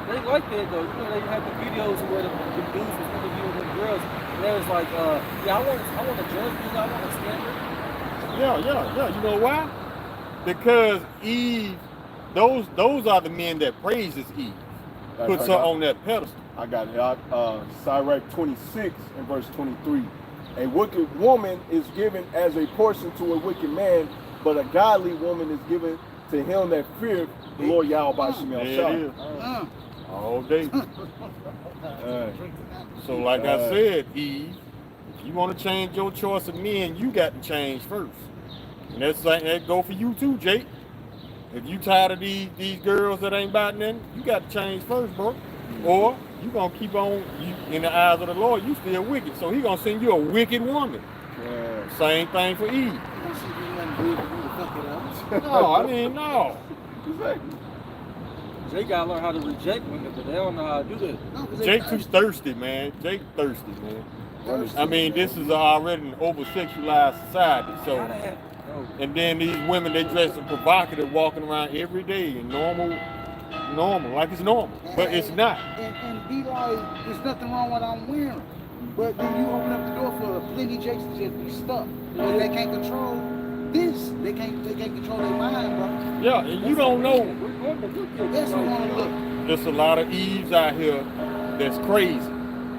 They like that though. They have the videos where the dudes was interviewing the girls, and they was like, yeah, I want a judge, I want a standard. Yeah. You know why? Because Eve, those are the men that praises Eve, puts her on that pedestal. I got it. Sirach 26 and verse 23. A wicked woman is given as a portion to a wicked man, but a godly woman is given to him that feareth the Lord Yahweh There it is. All day. So like I said, Eve, if you want to change your choice of men, you got to change first. And that go for you too, Jake. If you tired of these girls that ain't about nothing, you got to change first, bro. Or you gonna keep on, in the eyes of the Lord, you still wicked. So he gonna send you a wicked woman. Same thing for Eve. No, I mean, no. Exactly. They gotta learn how to reject women, but they don't know how to do that. Jake too thirsty, man. Jake thirsty, man. I mean, this is already an over-sexualized society, so. And then these women, they dress provocative, walking around every day and normal, like it's normal, but it's not. And be like, there's nothing wrong with what I'm wearing. But then you open up the door for plenty Jakes to just be stuck. And they can't control this. They can't control their mind, bro. Yeah, and you don't know. That's what I want to look. There's a lot of Eves out here that's crazy.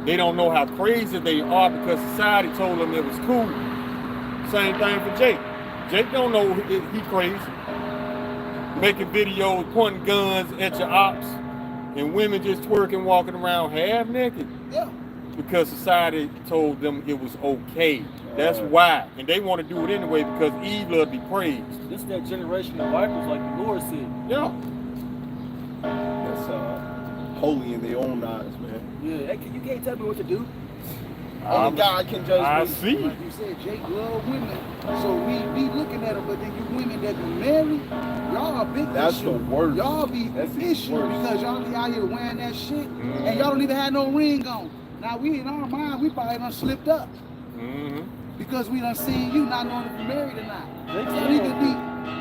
They don't know how crazy they are because society told them it was cool. Same thing for Jake. Jake don't know he crazy. Making videos, pointing guns at your ops, and women just twerking, walking around half naked. Yeah. Because society told them it was okay. That's why. And they want to do it anyway because Eve love to be praised. This is that generation of vipers, like the Lord said. Yeah. That's holy in their own eyes, man. Yeah, you can't tell me what to do. Only God can judge I me. see. Like you said, Jake love women. So we be looking at them, but then you women that be married, y'all a big That's issue. the worst. Y'all be That's the the issue worst. because y'all be out here wearing that shit and y'all don't even have no ring on. Now we in our mind, we probably done slipped up because we done seen you not knowing if you're married or not. So he could be,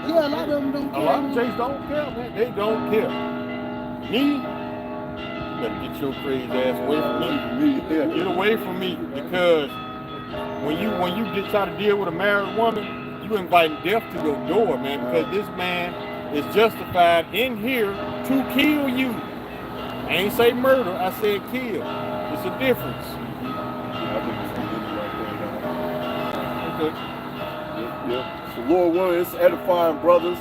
yeah, a lot of them don't care. A lot of Jakes don't care, man. They don't care. Me, you better get your crazy ass away from me. Get away from me because when you get try to deal with a married woman, you inviting death to your door, man. Because this man is justified in here to kill you. I ain't say murder, I said kill. It's a difference. Okay. Yep. So Lord willing, it's edifying, brothers.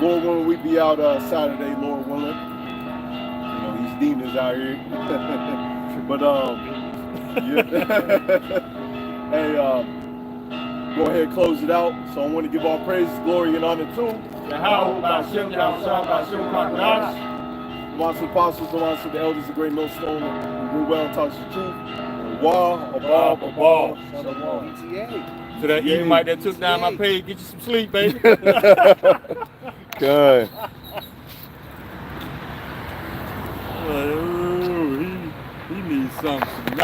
Lord willing, we be out Saturday, Lord willing. You know, these demons out here. But yeah. Hey, go ahead and close it out. So I want to give all praise, glory, and honor to amongst the apostles, amongst the elders, the great millstone, who well and talks the truth. To that Edomite that took down my page, get you some sleep, baby. Good. He needs something.